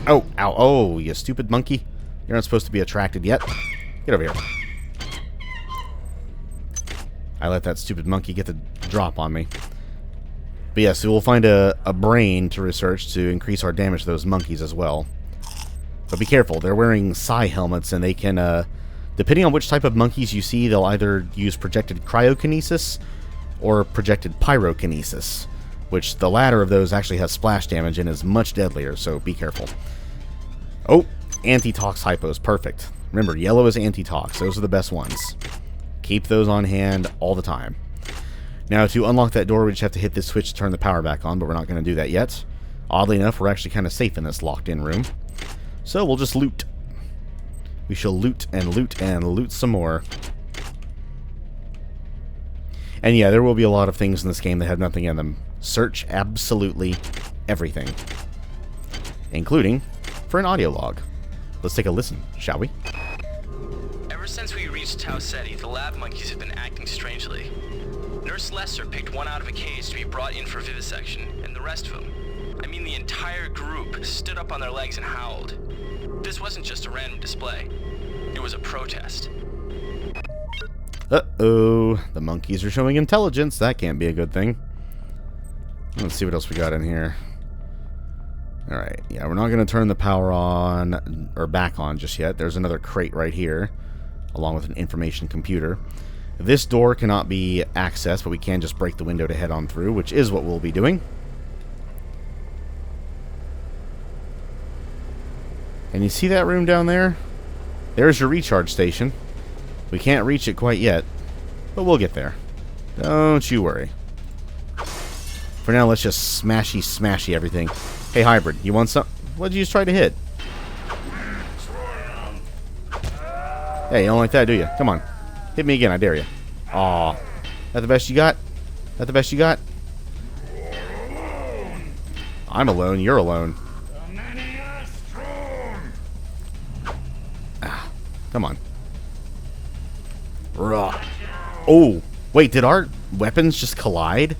Oh, ow, oh, you stupid monkey. You're not supposed to be attracted yet. Get over here. I let that stupid monkey get the drop on me. But yes, so we'll find a brain to research to increase our damage to those monkeys as well. But be careful, they're wearing psi helmets, and they can, depending on which type of monkeys you see, they'll either use projected cryokinesis or projected pyrokinesis, which the latter of those actually has splash damage and is much deadlier, so be careful. Oh, anti-tox hypos, perfect. Remember, yellow is anti-tox, those are the best ones. Keep those on hand all the time. Now, to unlock that door, we just have to hit this switch to turn the power back on, but we're not going to do that yet. Oddly enough, we're actually kind of safe in this locked-in room. So we'll just loot. We shall loot and loot and loot some more. And yeah, there will be a lot of things in this game that have nothing in them. Search absolutely everything. Including for an audio log. Let's take a listen, shall we? Ever since we reached Tau Ceti, the lab monkeys have been acting strangely. Nurse Lester picked one out of a cage to be brought in for vivisection, and the rest of them, I mean the entire group, stood up on their legs and howled. This wasn't just a random display. It was a protest. Uh-oh. The monkeys are showing intelligence. That can't be a good thing. Let's see what else we got in here. Alright, yeah, we're not going to turn the power on, or back on just yet. There's another crate right here, along with an information computer. This door cannot be accessed, but we can just break the window to head on through, which is what we'll be doing. And you see that room down there? There's your recharge station. We can't reach it quite yet, but we'll get there. Don't you worry. For now, let's just smashy everything. Hey, Hybrid, you want some? What did you just try to hit? Hey, you don't like that, do you? Come on. Hit me again, I dare you. Aw. That the best you got? That the best you got? I'm alone, you're alone. Ah, come on. Oh, wait, did our weapons just collide?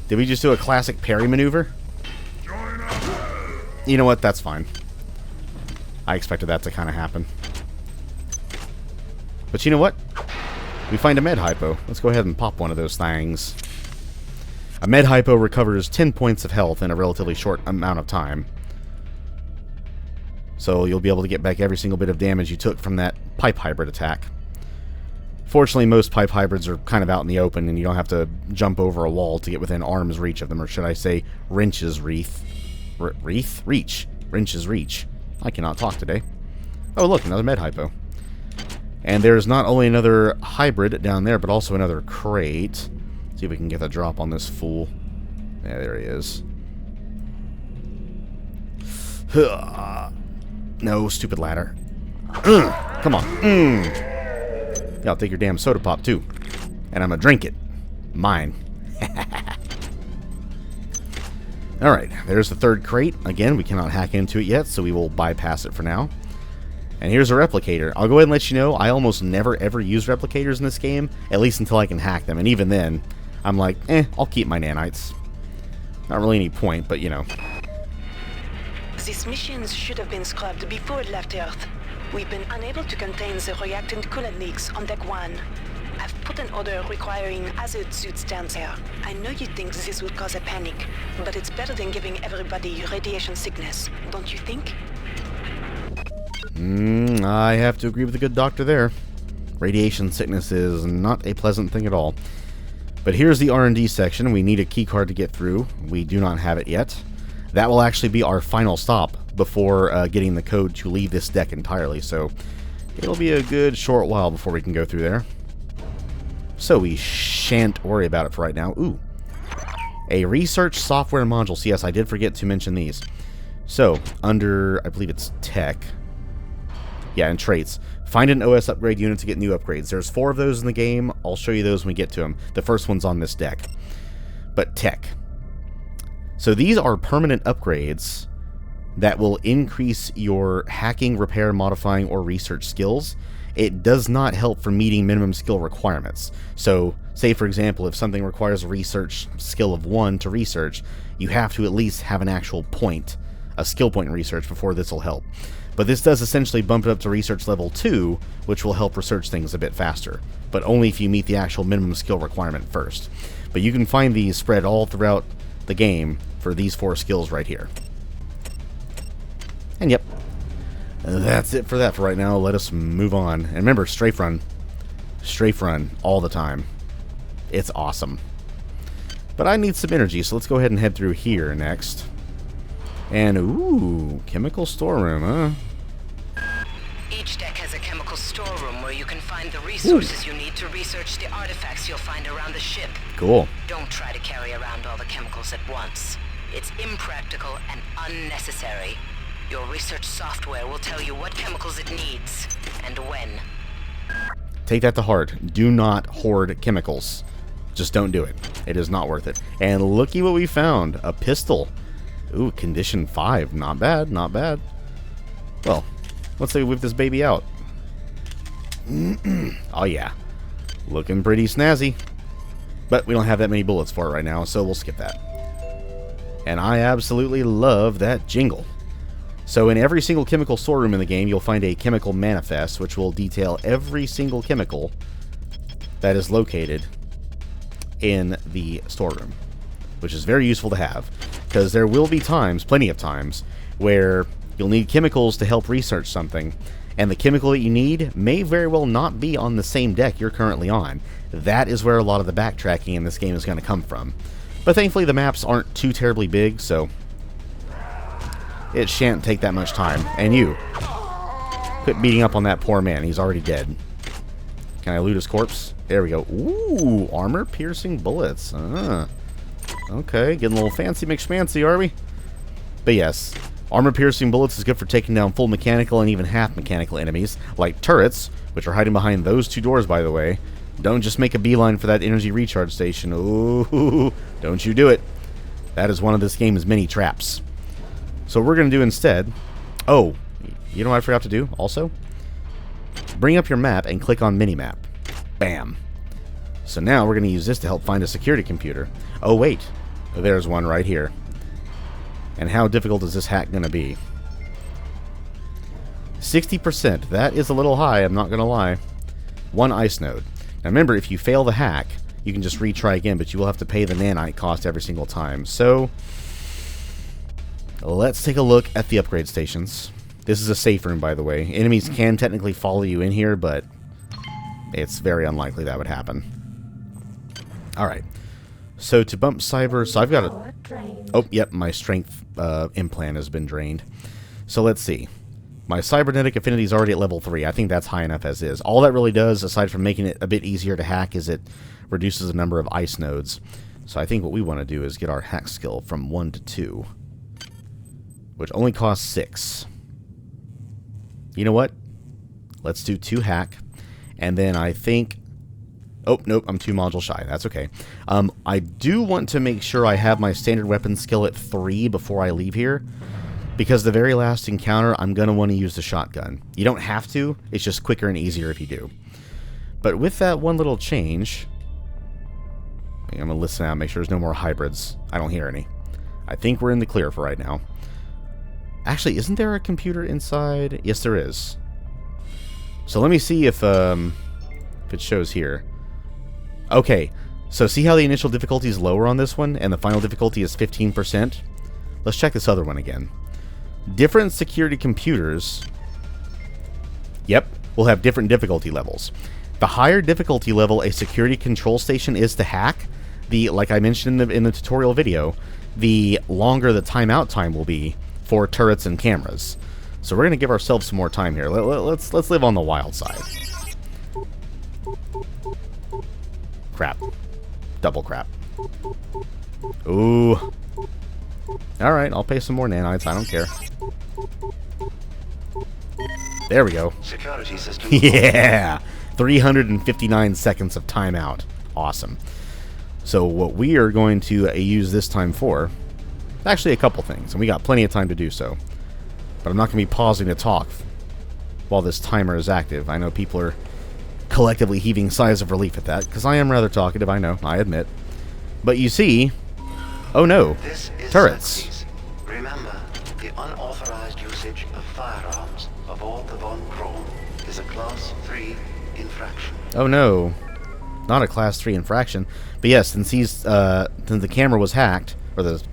Did we just do a classic parry maneuver? You know what? That's fine. I expected that to kind of happen. But you know what? We find a med hypo. Let's go ahead and pop one of those things. A med hypo recovers 10 points of health in a relatively short amount of time. So you'll be able to get back every single bit of damage you took from that pipe hybrid attack. Fortunately, most pipe hybrids are kind of out in the open, and you don't have to jump over a wall to get within arm's reach of them, or should I say, wrench's reach. Wrench's reach. I cannot talk today. Oh, look, another med hypo. And there's not only another hybrid down there, but also another crate. See if we can get the drop on this fool. Yeah, there he is. No, stupid ladder. Come on. Yeah, I'll take your damn soda pop, too. And I'm gonna drink it. Mine. Alright, there's the third crate. Again, we cannot hack into it yet, so we will bypass it for now. And here's a replicator. I'll go ahead and let you know, I almost never ever use replicators in this game, at least until I can hack them. And even then, I'm like, I'll keep my nanites. Not really any point, but you know. These machines should have been scrubbed before it left Earth. We've been unable to contain the reactant coolant leaks on Deck 1. I've put an order requiring hazard suits down there. I know you think this would cause a panic, but it's better than giving everybody radiation sickness, don't you think? I have to agree with the good doctor there. Radiation sickness is not a pleasant thing at all. But here's the R&D section. We need a key card to get through. We do not have it yet. That will actually be our final stop before getting the code to leave this deck entirely. So it'll be a good short while before we can go through there. So we shan't worry about it for right now. Ooh. A research software module. So yes, I did forget to mention these. So under, I believe it's tech. Yeah, and traits. Find an OS upgrade unit to get new upgrades. There's 4 of those in the game. I'll show you those when we get to them. The first one's on this deck. But tech. So these are permanent upgrades that will increase your hacking, repair, modifying, or research skills. It does not help for meeting minimum skill requirements. So, say for example, if something requires a research skill of 1 to research, you have to at least have an actual point, a skill point in research before this will help. But this does essentially bump it up to research level 2, which will help research things a bit faster. But only if you meet the actual minimum skill requirement first. But you can find these spread all throughout the game for these 4 skills right here. And yep, that's it for that for right now. Let us move on. And remember, strafe run. Strafe run all the time. It's awesome. But I need some energy, so let's go ahead and head through here next. And, ooh, chemical storeroom, huh? Each deck has a chemical storeroom where you can find the resources you need to research the artifacts you'll find around the ship. Cool. Don't try to carry around all the chemicals at once. It's impractical and unnecessary. Your research software will tell you what chemicals it needs and when. Take that to heart. Do not hoard chemicals. Just don't do it. It is not worth it. And looky what we found. A pistol. Ooh, condition 5. Not bad, not bad. Well, let's say we whip this baby out. Oh yeah. Looking pretty snazzy. But we don't have that many bullets for it right now, so we'll skip that. And I absolutely love that jingle. So in every single chemical storeroom in the game, you'll find a chemical manifest, which will detail every single chemical that is located in the storeroom, which is very useful to have, because there will be times, plenty of times, where you'll need chemicals to help research something, and the chemical that you need may very well not be on the same deck you're currently on. That is where a lot of the backtracking in this game is going to come from. But thankfully the maps aren't too terribly big, so it shan't take that much time. And you, quit beating up on that poor man. He's already dead. Can I loot his corpse? There we go. Ooh, armor-piercing bullets. Okay, getting a little fancy McSchmancy, are we? But yes, armor-piercing bullets is good for taking down full mechanical and even half mechanical enemies, like turrets, which are hiding behind those 2 doors, by the way. Don't just make a beeline for that energy recharge station. Ooh, don't you do it. That is one of this game's many traps. So what we're going to do instead... Oh, you know what I forgot to do also? Bring up your map and click on Minimap. Bam. So now we're going to use this to help find a security computer. Oh, wait. There's one right here. And how difficult is this hack going to be? 60%. That is a little high, I'm not going to lie. 1 ice node. Now remember, if you fail the hack, you can just retry again, but you will have to pay the nanite cost every single time. So let's take a look at the upgrade stations. This is a safe room, by the way. Enemies can technically follow you in here, but it's very unlikely that would happen. Alright. So to bump cyber... So I've got a... Oh, yep, my strength implant has been drained. So let's see. My cybernetic affinity is already at level 3. I think that's high enough as is. All that really does, aside from making it a bit easier to hack, is it reduces the number of ice nodes. So I think what we want to do is get our hack skill from 1 to 2. Which only costs 6. You know what? Let's do 2 hack. And then I think... Oh, nope, I'm 2 module shy. That's okay. I do want to make sure I have my standard weapon skill at 3 before I leave here. Because the very last encounter, I'm going to want to use the shotgun. You don't have to. It's just quicker and easier if you do. But with that one little change... I'm going to listen out, make sure there's no more hybrids. I don't hear any. I think we're in the clear for right now. Actually, isn't there a computer inside? Yes, there is. So let me see if it shows here. Okay, so see how the initial difficulty is lower on this one, and the final difficulty is 15%? Let's check this other one again. Different security computers, yep, will have different difficulty levels. The higher difficulty level a security control station is to hack, like I mentioned in the tutorial video, the longer the timeout time will be for turrets and cameras. So we're going to give ourselves some more time here. Let's live on the wild side. Crap. Double crap. Ooh. Alright, I'll pay some more nanites, I don't care. There we go. Security system. Yeah! 359 seconds of timeout. Awesome. So what we are going to use this time for, actually a couple things, and we got plenty of time to do so. But I'm not going to be pausing to talk while this timer is active. I know people are collectively heaving sighs of relief at that, because I am rather talkative, I know, I admit. But you see... Oh no, This is turrets. Xerxes. Remember, the unauthorized usage of firearms aboard the Von Kron is a Class 3 infraction. Oh no, not a Class 3 infraction. But yes, since the camera was hacked, or the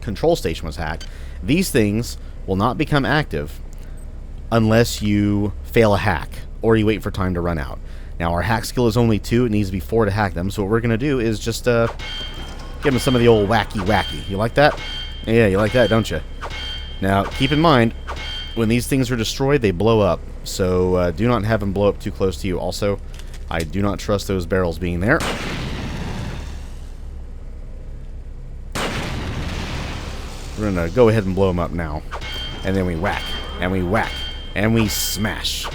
control station was hacked, these things will not become active unless you fail a hack, or you wait for time to run out. Now our hack skill is only 2, it needs to be 4 to hack them, so what we're going to do is just give them some of the old wacky. You like that? Yeah, you like that, don't you? Now, keep in mind, when these things are destroyed, they blow up. So, do not have them blow up too close to you. Also, I do not trust those barrels being there. We're going to go ahead and blow them up now. And then we whack, and we whack, and we smash.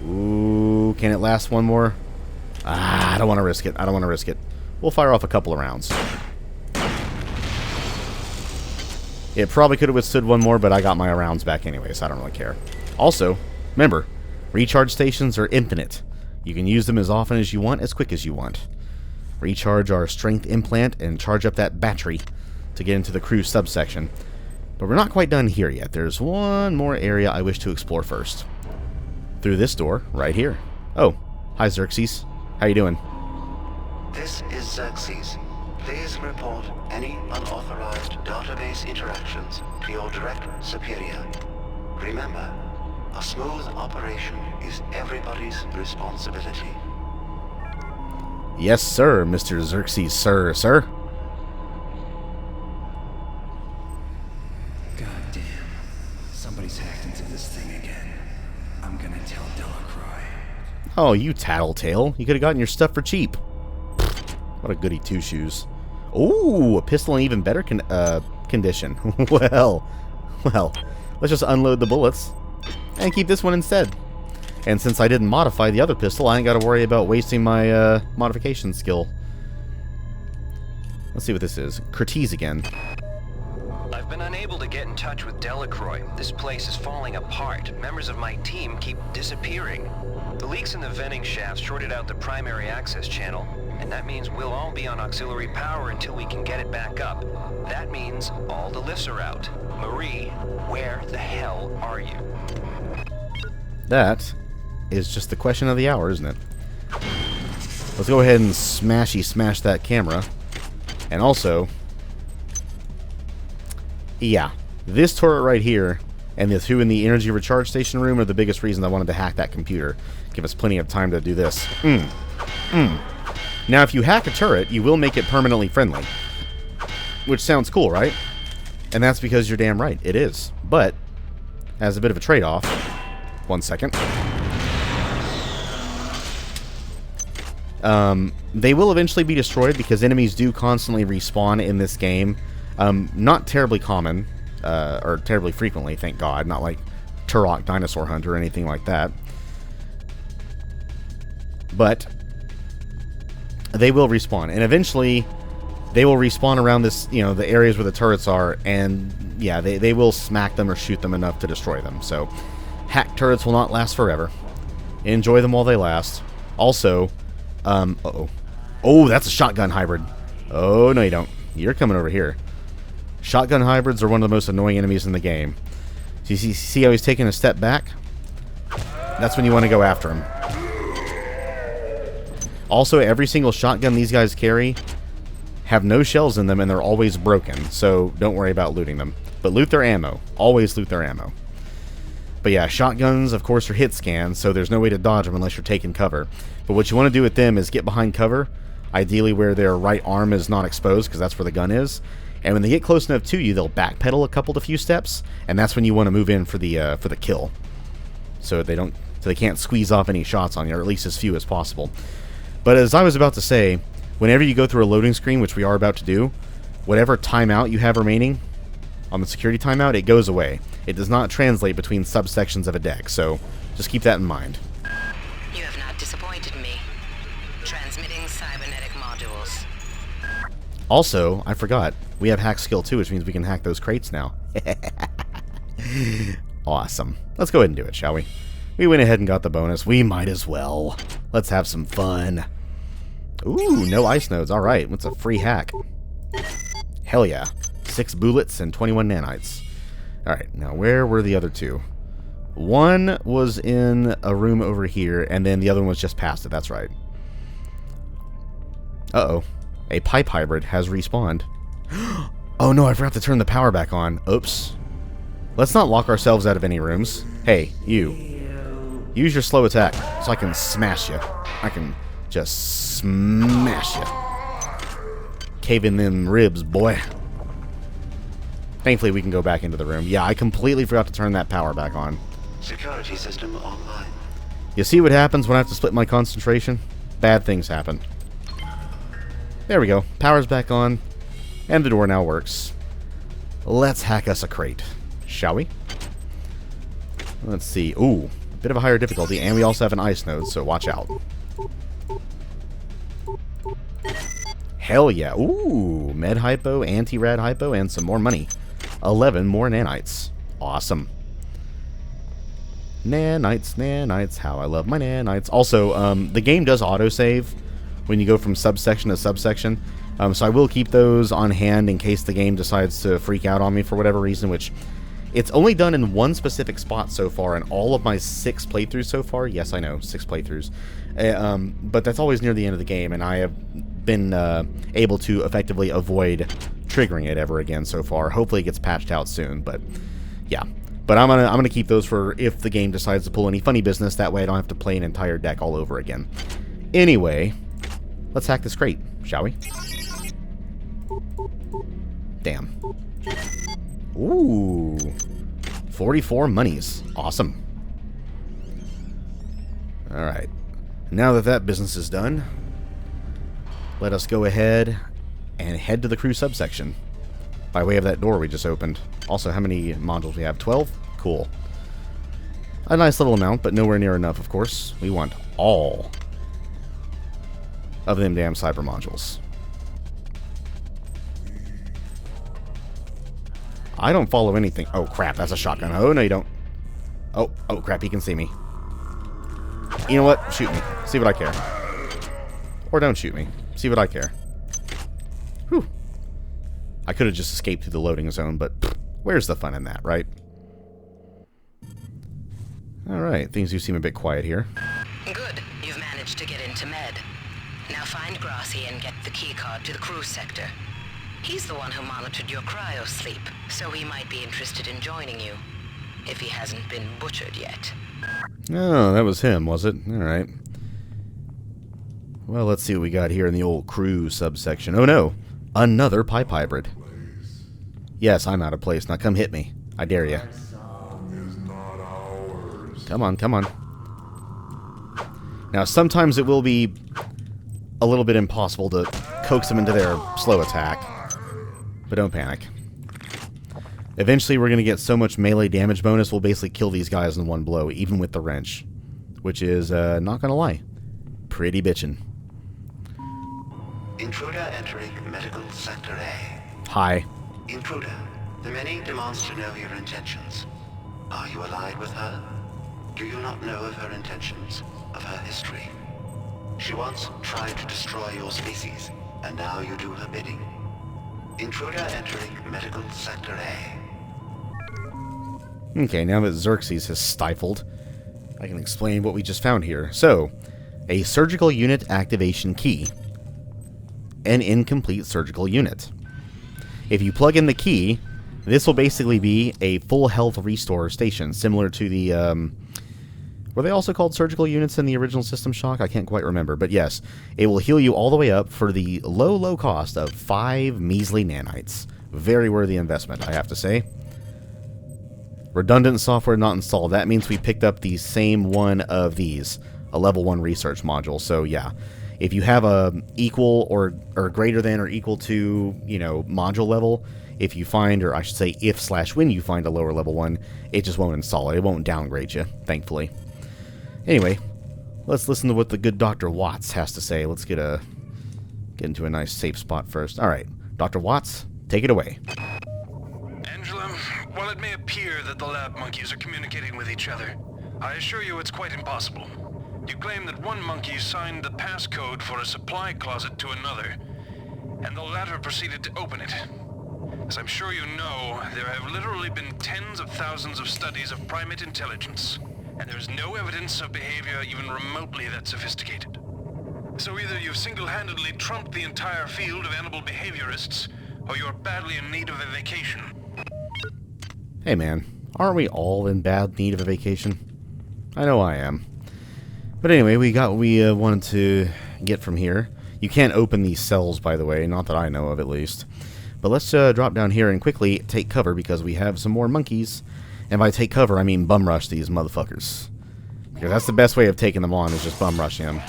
Ooh, can it last one more? Ah, I don't want to risk it. I don't want to risk it. We'll fire off a couple of rounds. It probably could have withstood one more, but I got my rounds back anyway, so I don't really care. Also, remember, recharge stations are infinite. You can use them as often as you want, as quick as you want. Recharge our strength implant and charge up that battery to get into the crew subsection. But we're not quite done here yet. There's one more area I wish to explore first. Through this door, right here. Oh, hi Xerxes. How you doing? This is Xerxes. Please report any unauthorized database interactions to your direct superior. Remember, a smooth operation is everybody's responsibility. Yes, sir, Mr. Xerxes, sir. Goddamn. Somebody's hacked into this thing again. I'm gonna tell Delacroix. Oh, you tattletale. You could have gotten your stuff for cheap. What a goody two-shoes. Ooh, a pistol in even better condition. well, let's just unload the bullets and keep this one instead. And since I didn't modify the other pistol, I ain't got to worry about wasting my modification skill. Let's see what this is. Curtiz again. I've been unable to get in touch with Delacroix. This place is falling apart. Members of my team keep disappearing. The leaks in the venting shaft shorted out the primary access channel, and that means we'll all be on auxiliary power until we can get it back up. That means all the lifts are out. Marie, where the hell are you? That is just the question of the hour, isn't it? Let's go ahead and smash that camera. And also... yeah, This turret right here and the two in the energy recharge station room are the biggest reason I wanted to hack that computer. Give us plenty of time to do this. Now, if you hack a turret, you will make it permanently friendly. Which sounds cool, right? And that's because you're damn right. It is. But, as a bit of a trade-off... 1 second. They will eventually be destroyed because enemies do constantly respawn in this game. Not terribly common, or terribly frequently, thank God. Not like Turok Dinosaur Hunt or anything like that. But they will respawn, and eventually they will respawn around this, you know, the areas where the turrets are, and yeah, they will smack them or shoot them enough to destroy them. So, hacked turrets will not last forever. Enjoy them while they last. Also, oh, that's a shotgun hybrid. Oh, no you don't. You're coming over here. Shotgun hybrids are one of the most annoying enemies in the game. So you see how he's taking a step back? That's when you want to go after him. Also, every single shotgun these guys carry have no shells in them, and they're always broken, so don't worry about looting them. But loot their ammo. Always loot their ammo. But yeah, shotguns, of course, are hit scans, so there's no way to dodge them unless you're taking cover. But what you want to do with them is get behind cover, ideally where their right arm is not exposed, because that's where the gun is. And when they get close enough to you, they'll backpedal a few steps, and that's when you want to move in for the kill. So they can't squeeze off any shots on you, or at least as few as possible. But as I was about to say, whenever you go through a loading screen, which we are about to do, whatever timeout you have remaining on the security timeout, it goes away. It does not translate between subsections of a deck, so just keep that in mind. You have not disappointed me. Transmitting cybernetic modules. Also, I forgot, we have hack skill 2, which means we can hack those crates now. Awesome. Let's go ahead and do it, shall we? We went ahead and got the bonus. We might as well. Let's have some fun. Ooh, no ice nodes. Alright, what's a free hack? Hell yeah. 6 bullets and 21 nanites. Alright, now where were the other two? One was in a room over here, and then the other one was just past it. That's right. Uh-oh. A pipe hybrid has respawned. Oh no, I forgot to turn the power back on. Oops. Let's not lock ourselves out of any rooms. Hey, you. Use your slow attack so I can smash you. I can just smash you. Cave in them ribs, boy. Thankfully, we can go back into the room. Yeah, I completely forgot to turn that power back on. Security system online. You see what happens when I have to split my concentration? Bad things happen. There we go. Power's back on, and the door now works. Let's hack us a crate, shall we? Let's see. Ooh, a bit of a higher difficulty, and we also have an ice node, so watch out. Hell yeah. Ooh, med hypo, anti-rad hypo, and some more money. 11 more nanites. Awesome. Nanites, nanites, how I love my nanites. Also, the game does autosave when you go from subsection to subsection. So I will keep those on hand in case the game decides to freak out on me for whatever reason, which it's only done in one specific spot so far in all of my 6 playthroughs so far. Yes, I know, 6 playthroughs. But that's always near the end of the game, and I have been able to effectively avoid triggering it ever again so far. Hopefully it gets patched out soon, but yeah. But I'm gonna keep those for if the game decides to pull any funny business. That way I don't have to play an entire deck all over again. Anyway, let's hack this crate, shall we? Damn. Ooh. 44 monies. Awesome. Alright. Now that that business is done, let us go ahead and head to the crew subsection by way of that door we just opened. Also, how many modules we have? 12? Cool. A nice little amount, but nowhere near enough, of course. We want all of them damn cyber modules. I don't follow anything. Oh, crap, that's a shotgun. Oh, no, you don't. Oh, crap, he can see me. You know what? Shoot me. See what I care. Or don't shoot me. See what I care. Whew. I could have just escaped through the loading zone, but where's the fun in that, right? Alright, things do seem a bit quiet here. Good. You've managed to get into med. Now find Grassi and get the keycard to the crew sector. He's the one who monitored your cryo-sleep, so he might be interested in joining you, if he hasn't been butchered yet. Oh, that was him, was it? Alright. Well, let's see what we got here in the old crew subsection. Oh no! Another pipe hybrid. Yes, I'm out of place. Now come hit me. I dare you. Come on, come on. Now, sometimes it will be a little bit impossible to coax them into their slow attack. But don't panic. Eventually, we're going to get so much melee damage bonus, we'll basically kill these guys in one blow, even with the wrench. Which is, not going to lie, pretty bitchin'. Intruder entering medical sector A. Hi. Intruder, the many demands to know your intentions. Are you allied with her? Do you not know of her intentions, of her history? She once tried to destroy your species, and now you do her bidding. Intruder entering medical sector A. Okay, now that Xerxes has stifled, I can explain what we just found here. So, a surgical unit activation key. An incomplete surgical unit. If you plug in the key, this will basically be a full health restore station, similar to the, were they also called surgical units in the original System Shock? I can't quite remember, but yes, it will heal you all the way up for the low, low cost of 5 measly nanites. Very worthy investment, I have to say. Redundant software not installed. That means we picked up the same one of these, a level 1 research module. So yeah, if you have a equal or greater than or equal to, you know, module level, if you find, or I should say if/when you find a lower level one, it just won't install it. It won't downgrade you, thankfully. Anyway, let's listen to what the good Dr. Watts has to say. Let's get into a nice safe spot first. All right, Dr. Watts, take it away. Angela, while it may appear that the lab monkeys are communicating with each other, I assure you it's quite impossible. You claim that one monkey signed the passcode for a supply closet to another, and the latter proceeded to open it. As I'm sure you know, there have literally been tens of thousands of studies of primate intelligence, and there's no evidence of behavior even remotely that sophisticated. So either you've single-handedly trumped the entire field of animal behaviorists, or you're badly in need of a vacation. Hey man, aren't we all in bad need of a vacation? I know I am. But anyway, we got what we wanted to get from here. You can't open these cells, by the way, not that I know of at least. But let's drop down here and quickly take cover because we have some more monkeys. And by take cover, I mean bum rush these motherfuckers. Because that's the best way of taking them on, is just bum rushing them.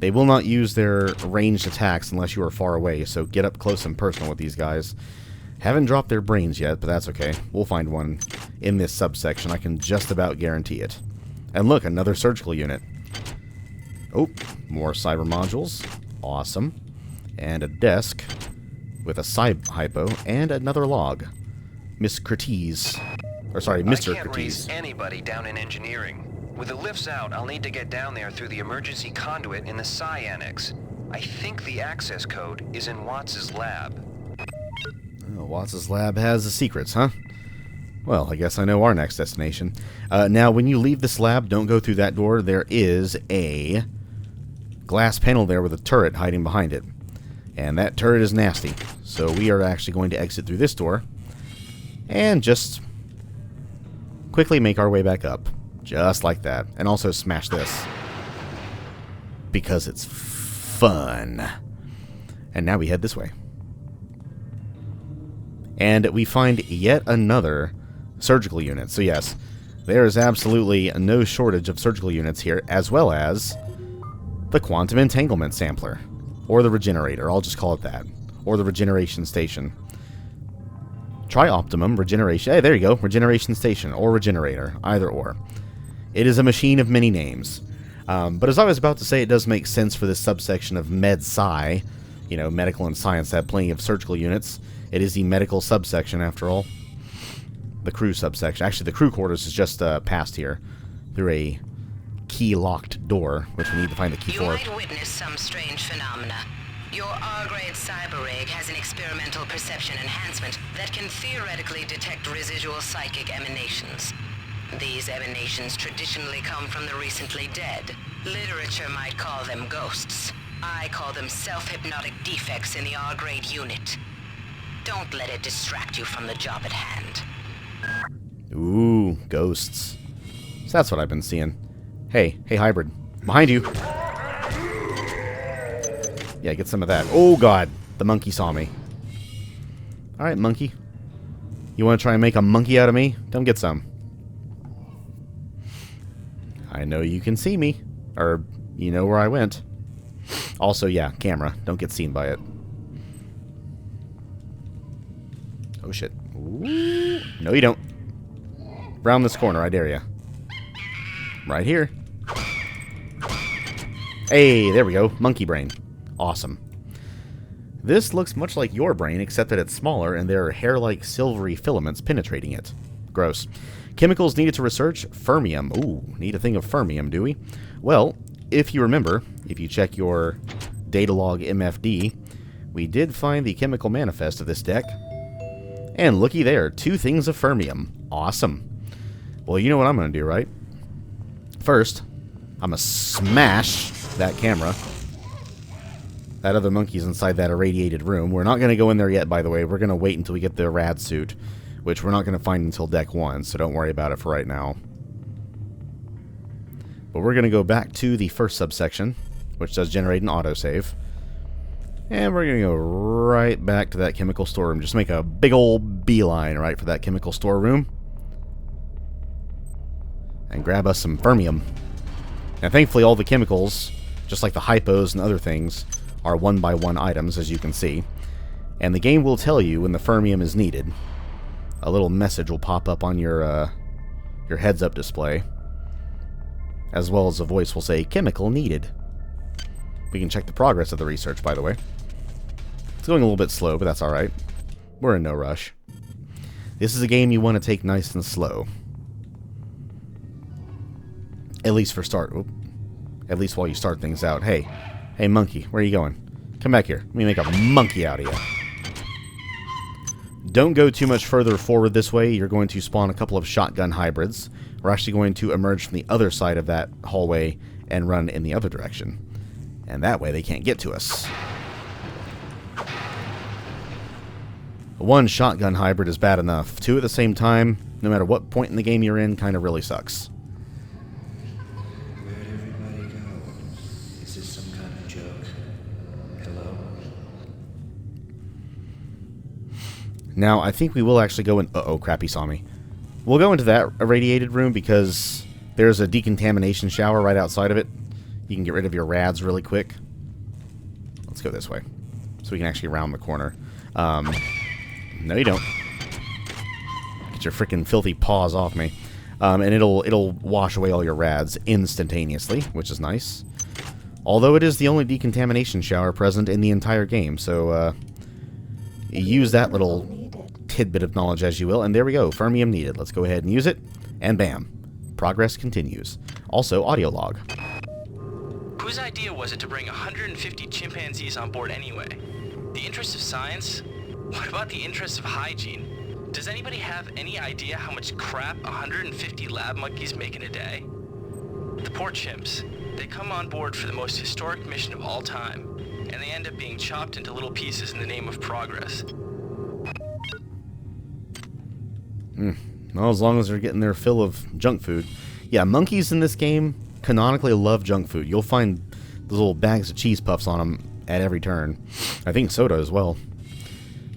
They will not use their ranged attacks unless you are far away, so get up close and personal with these guys. Haven't dropped their brains yet, but that's okay. We'll find one in this subsection. I can just about guarantee it. And look, another surgical unit. Oh, more cyber modules. Awesome. And a desk with a hypo and another log. Miss Curtiz. Or sorry, Mr. I can't raise Curtiz. anybody down in engineering. With the lifts out, I'll need to get down there through the emergency conduit in the Psi Annex. I think the access code is in Watts' lab. Oh, Watts' lab has the secrets, huh? Well, I guess I know our next destination. Now, when you leave this lab, don't go through that door. There is a glass panel there with a turret hiding behind it. And that turret is nasty. So we are actually going to exit through this door. And just quickly make our way back up. Just like that. And also smash this. Because it's fun. And now we head this way. And we find yet another surgical unit. So yes, there is absolutely no shortage of surgical units here, as well as the quantum entanglement sampler. Or the regenerator, I'll just call it that. Or the regeneration station. Try optimum, regeneration. Hey, there you go. Regeneration station, or regenerator. Either or. It is a machine of many names. But as I was about to say, it does make sense for this subsection of Med-Sci. You know, medical and science have plenty of surgical units. It is the medical subsection, after all. The crew subsection. Actually, the crew quarters is just past here. Through a key-locked door, which we need to find the key for. You might witness some strange phenomena. Your R-grade cyber rig has an experimental perception enhancement that can theoretically detect residual psychic emanations. These emanations traditionally come from the recently dead, Literature might call them ghosts. I call them self-hypnotic defects in the R-grade unit. Don't let it distract you from the job at hand. Ooh, ghosts. So that's what I've been seeing. Hey, hybrid. Behind you. Yeah, get some of that. Oh, God. The monkey saw me. Alright, monkey. You want to try and make a monkey out of me? Come get some. I know you can see me. Or, you know where I went. Also, yeah, camera. Don't get seen by it. Oh, shit. Ooh. No, you don't. Round this corner, I dare ya. Right here. Hey, there we go. Monkey brain. Awesome. This looks much like your brain, except that it's smaller and there are hair-like silvery filaments penetrating it. Gross. Chemicals needed to research? Fermium. Ooh, need a thing of fermium, do we? Well, if you remember, if you check your datalog MFD, we did find the chemical manifest of this deck. And looky there, 2 things of fermium. Awesome. Well, you know what I'm going to do, right? First, I'm going to smash that camera. That other monkey's inside that irradiated room. We're not going to go in there yet, by the way. We're going to wait until we get the rad suit, which we're not going to find until deck 1, so don't worry about it for right now. But we're going to go back to the first subsection, which does generate an autosave. And we're going to go right back to that chemical storeroom. Just make a big old beeline right for that chemical storeroom. And grab us some fermium. Now, thankfully, all the chemicals, just like the hypos and other things, are 1-by-1 items, as you can see. And the game will tell you when the fermium is needed. A little message will pop up on your heads-up display. As well as a voice will say, chemical needed. We can check the progress of the research, by the way. It's going a little bit slow, but that's alright. We're in no rush. This is a game you want to take nice and slow. At least for start. Oop. At least while you start things out. Hey, monkey, where are you going? Come back here. Let me make a monkey out of you. Don't go too much further forward this way. You're going to spawn a couple of shotgun hybrids. We're actually going to emerge from the other side of that hallway and run in the other direction. And that way they can't get to us. One shotgun hybrid is bad enough. 2 at the same time, no matter what point in the game you're in, kind of really sucks. Where'd everybody go? Is this some kind of joke? Hello? Now, I think we will actually go in... Uh-oh, crap, he saw me. We'll go into that irradiated room because there's a decontamination shower right outside of it. You can get rid of your rads really quick. Let's go this way. So we can actually round the corner. No, you don't. Get your freaking filthy paws off me. And it'll wash away all your rads instantaneously, which is nice. Although it is the only decontamination shower present in the entire game, so use that little tidbit of knowledge as you will. And there we go, fermium needed. Let's go ahead and use it, and bam. Progress continues. Also, audio log. Whose idea was it to bring 150 chimpanzees on board anyway? The interest of science? What about the interest of hygiene? Does anybody have any idea how much crap 150 lab monkeys make in a day? The poor chimps. They come on board for the most historic mission of all time, and they end up being chopped into little pieces in the name of progress. Well, as long as they're getting their fill of junk food. Yeah, monkeys in this game canonically love junk food. You'll find those little bags of cheese puffs on them at every turn. I think soda as well.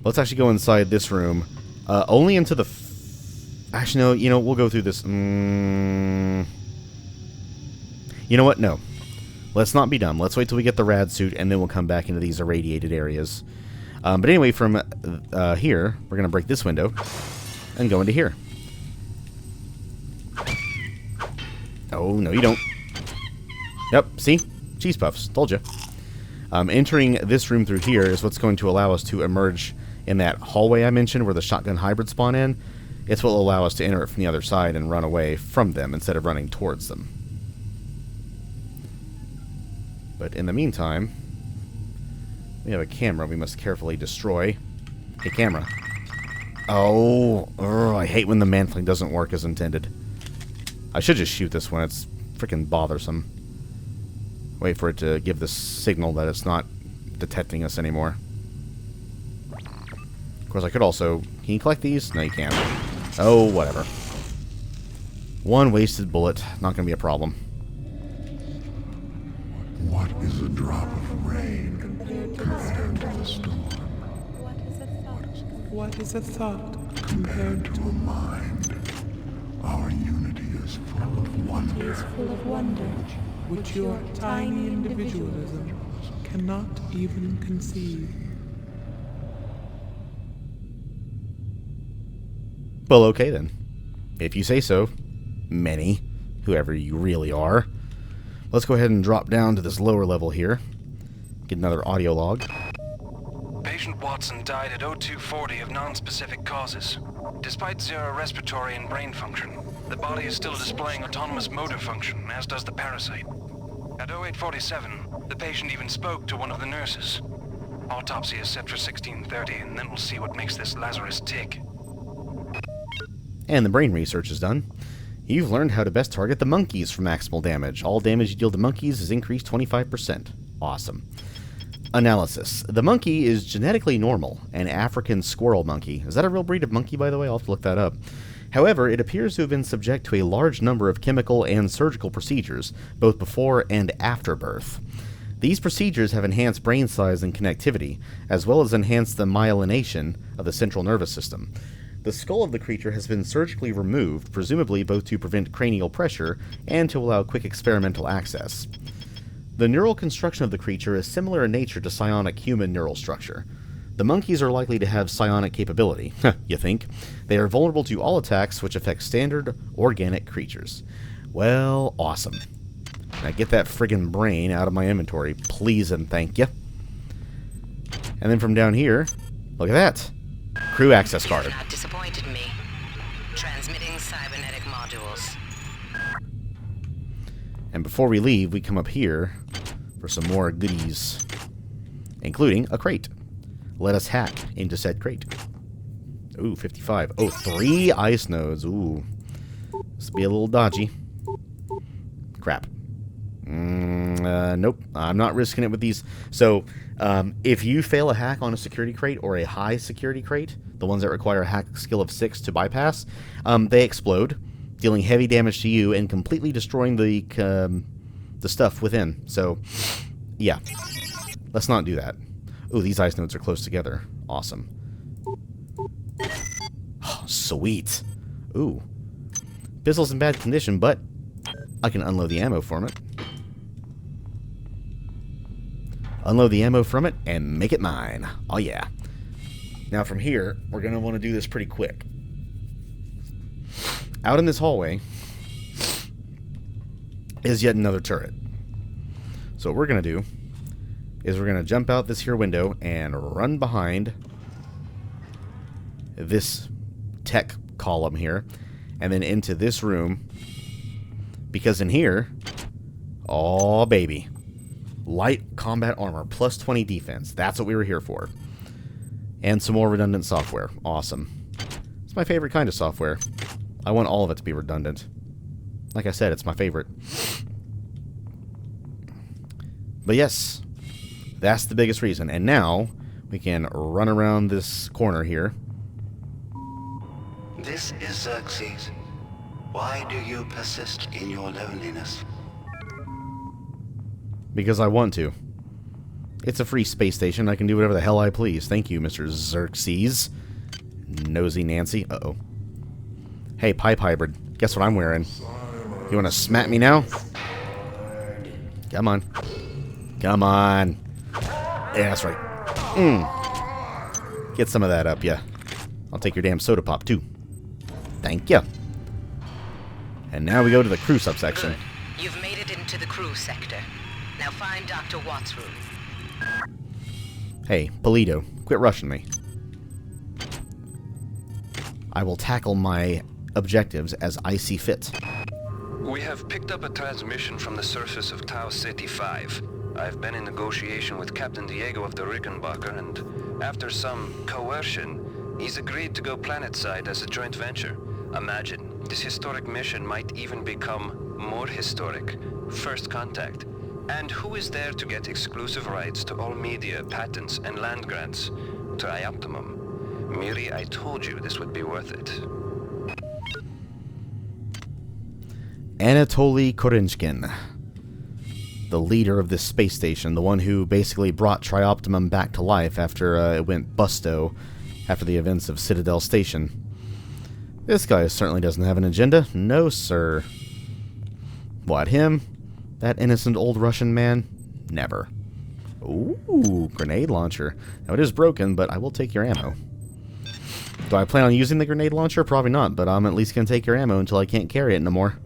Let's actually go inside this room. Only into the... Actually, no, you know, we'll go through this. You know what? No. Let's not be dumb. Let's wait till we get the rad suit, and then we'll come back into these irradiated areas. But anyway, from here, we're going to break this window and go into here. Oh, no, you don't. Yep, see? Cheese puffs. Told you. Entering this room through here is what's going to allow us to emerge in that hallway I mentioned where the shotgun hybrids spawn in. It's what will allow us to enter it from the other side and run away from them instead of running towards them. But in the meantime, we have a camera we must carefully destroy. Hey, camera. Oh, I hate when the mantling doesn't work as intended. I should just shoot this one. It's freaking bothersome. Wait for it to give the signal that it's not detecting us anymore. Of course, I could also... Can you collect these? No, you can't. Oh, whatever. One wasted bullet. Not going to be a problem. What is a drop of rain compared to the storm? What is a thought compared To a mind. Our unity is full of wonder. full of wonder, which your tiny individualism cannot even conceive? Well, okay then. If you say so, many, whoever you really are. Let's go ahead and drop down to this lower level here. Get another audio log. Patient Watson died at 0240 of non-specific causes. Despite zero respiratory and brain function, the body is still displaying autonomous motor function, as does the parasite. At 0847, the patient even spoke to one of the nurses. Autopsy is set for 1630, and then we'll see what makes this Lazarus tick. And the brain research is done. You've learned how to best target the monkeys for maximal damage. All damage you deal to monkeys is increased 25%. Awesome. Analysis. The monkey is genetically normal, an African squirrel monkey. Is that a real breed of monkey, by the way? I'll have to look that up. However, it appears to have been subject to a large number of chemical and surgical procedures, both before and after birth. These procedures have enhanced brain size and connectivity, as well as enhanced the myelination of the central nervous system. The skull of the creature has been surgically removed, presumably both to prevent cranial pressure and to allow quick experimental access. The neural construction of the creature is similar in nature to psionic human neural structure. The monkeys are likely to have psionic capability, you think. They are vulnerable to all attacks which affect standard organic creatures. Well, awesome. Now get that friggin' brain out of my inventory, please and thank you. And then from down here, look at that. Crew access card. You've not disappointed me. Transmitting cybernetic modules. And before we leave, we come up here for some more goodies, including a crate. Let us hack into said crate. Ooh, 55. Oh, 3 ice nodes. Ooh. This will be a little dodgy. Crap. Nope. I'm not risking it with these. So, if you fail a hack on a security crate or a high security crate, the ones that require a hack skill of 6 to bypass, they explode, dealing heavy damage to you and completely destroying the stuff within. So, yeah. Let's not do that. Ooh, these ice nodes are close together. Awesome. Oh, sweet. Ooh. Pistol's in bad condition, but I can unload the ammo from it. Unload the ammo from it and make it mine. Oh, yeah. Now, from here, we're going to want to do this pretty quick. Out in this hallway is yet another turret. So what we're going to do is we're going to jump out this here window and run behind this tech column here and then into this room, because in here, oh baby, light combat armor plus 20 defense. That's what we were here for. And some more redundant software. Awesome. It's my favorite kind of software. I want all of it to be redundant. Like I said, it's my favorite. But yes, that's the biggest reason. And now we can run around this corner here. This is Xerxes. Why do you persist in your loneliness? Because I want to. It's a free space station. I can do whatever the hell I please. Thank you, Mr. Xerxes. Nosy Nancy. Uh-oh. Hey, pipe hybrid. Guess what I'm wearing? You want to smack me now? Come on. Come on. Yeah, that's right. Get some of that up, yeah. I'll take your damn soda pop, too. Thank you. And now we go to the crew subsection. Good. You've made it into the crew sector. Now find Dr. Watt's room. Hey, Polito, quit rushing me. I will tackle my objectives as I see fit. We have picked up a transmission from the surface of Tau Ceti 5. I've been in negotiation with Captain Diego of the Rickenbacker, and after some coercion, he's agreed to go planetside as a joint venture. Imagine, this historic mission might even become more historic. First contact. And who is there to get exclusive rights to all media, patents, and land grants? Trioptimum. Miri, I told you this would be worth it. Anatoly Korinchkin, the leader of this space station, the one who basically brought Trioptimum back to life after it went busto after the events of Citadel Station. This guy certainly doesn't have an agenda. No, sir. What, him? That innocent old Russian man? Never. Ooh, grenade launcher. Now, it is broken, but I will take your ammo. Do I plan on using the grenade launcher? Probably not, but I'm at least going to take your ammo until I can't carry it no more.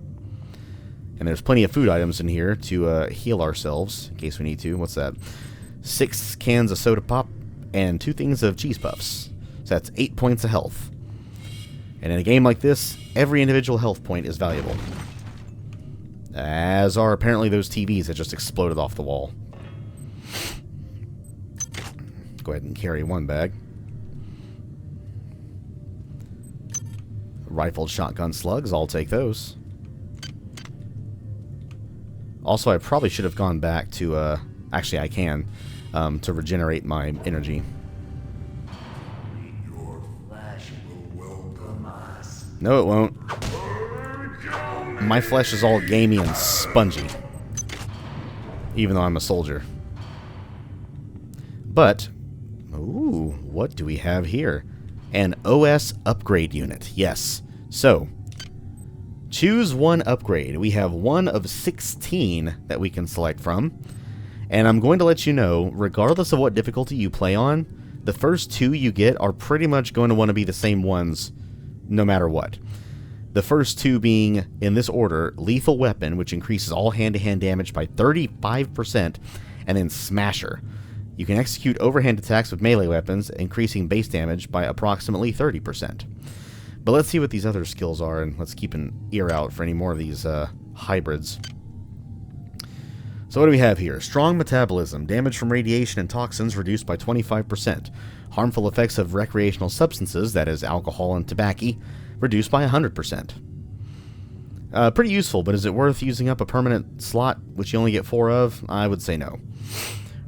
And there's plenty of food items in here to heal ourselves, in case we need to. What's that? 6 cans of soda pop and 2 things of cheese puffs. So that's 8 points of health. And in a game like this, every individual health point is valuable. As are apparently those TVs that just exploded off the wall. Go ahead and carry 1 bag. Rifled shotgun slugs, I'll take those. Also, I probably should have gone back to, actually I can, to regenerate my energy. Your flesh will welcome us. No, it won't. My flesh is all gamey and spongy. Even though I'm a soldier. But, ooh, what do we have here? An OS upgrade unit, yes. So, choose 1 upgrade. We have 1 of 16 that we can select from. And I'm going to let you know, regardless of what difficulty you play on, the first 2 you get are pretty much going to want to be the same ones no matter what. The first 2 being, in this order, Lethal Weapon, which increases all hand-to-hand damage by 35%, and then Smasher. You can execute overhand attacks with melee weapons, increasing base damage by approximately 30%. But let's see what these other skills are, and let's keep an ear out for any more of these hybrids. So what do we have here? Strong metabolism. Damage from radiation and toxins reduced by 25%. Harmful effects of recreational substances, that is alcohol and tobacco, reduced by 100%. Pretty useful, but is it worth using up a permanent slot, which you only get 4 of? I would say no.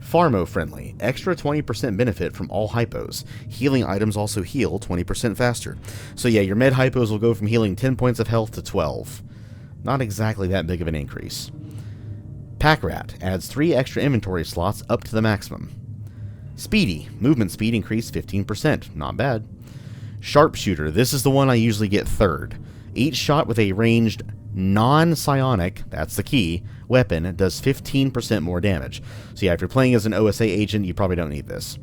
Pharmo-friendly. Extra 20% benefit from all hypos. Healing items also heal 20% faster. So yeah, your med hypos will go from healing 10 points of health to 12. Not exactly that big of an increase. Pack Rat. Adds 3 extra inventory slots up to the maximum. Speedy. Movement speed increased 15%. Not bad. Sharpshooter. This is the one I usually get 3rd. Each shot with a ranged non-psionic, that's the key, weapon does 15% more damage. So yeah, if you're playing as an OSA agent, you probably don't need this.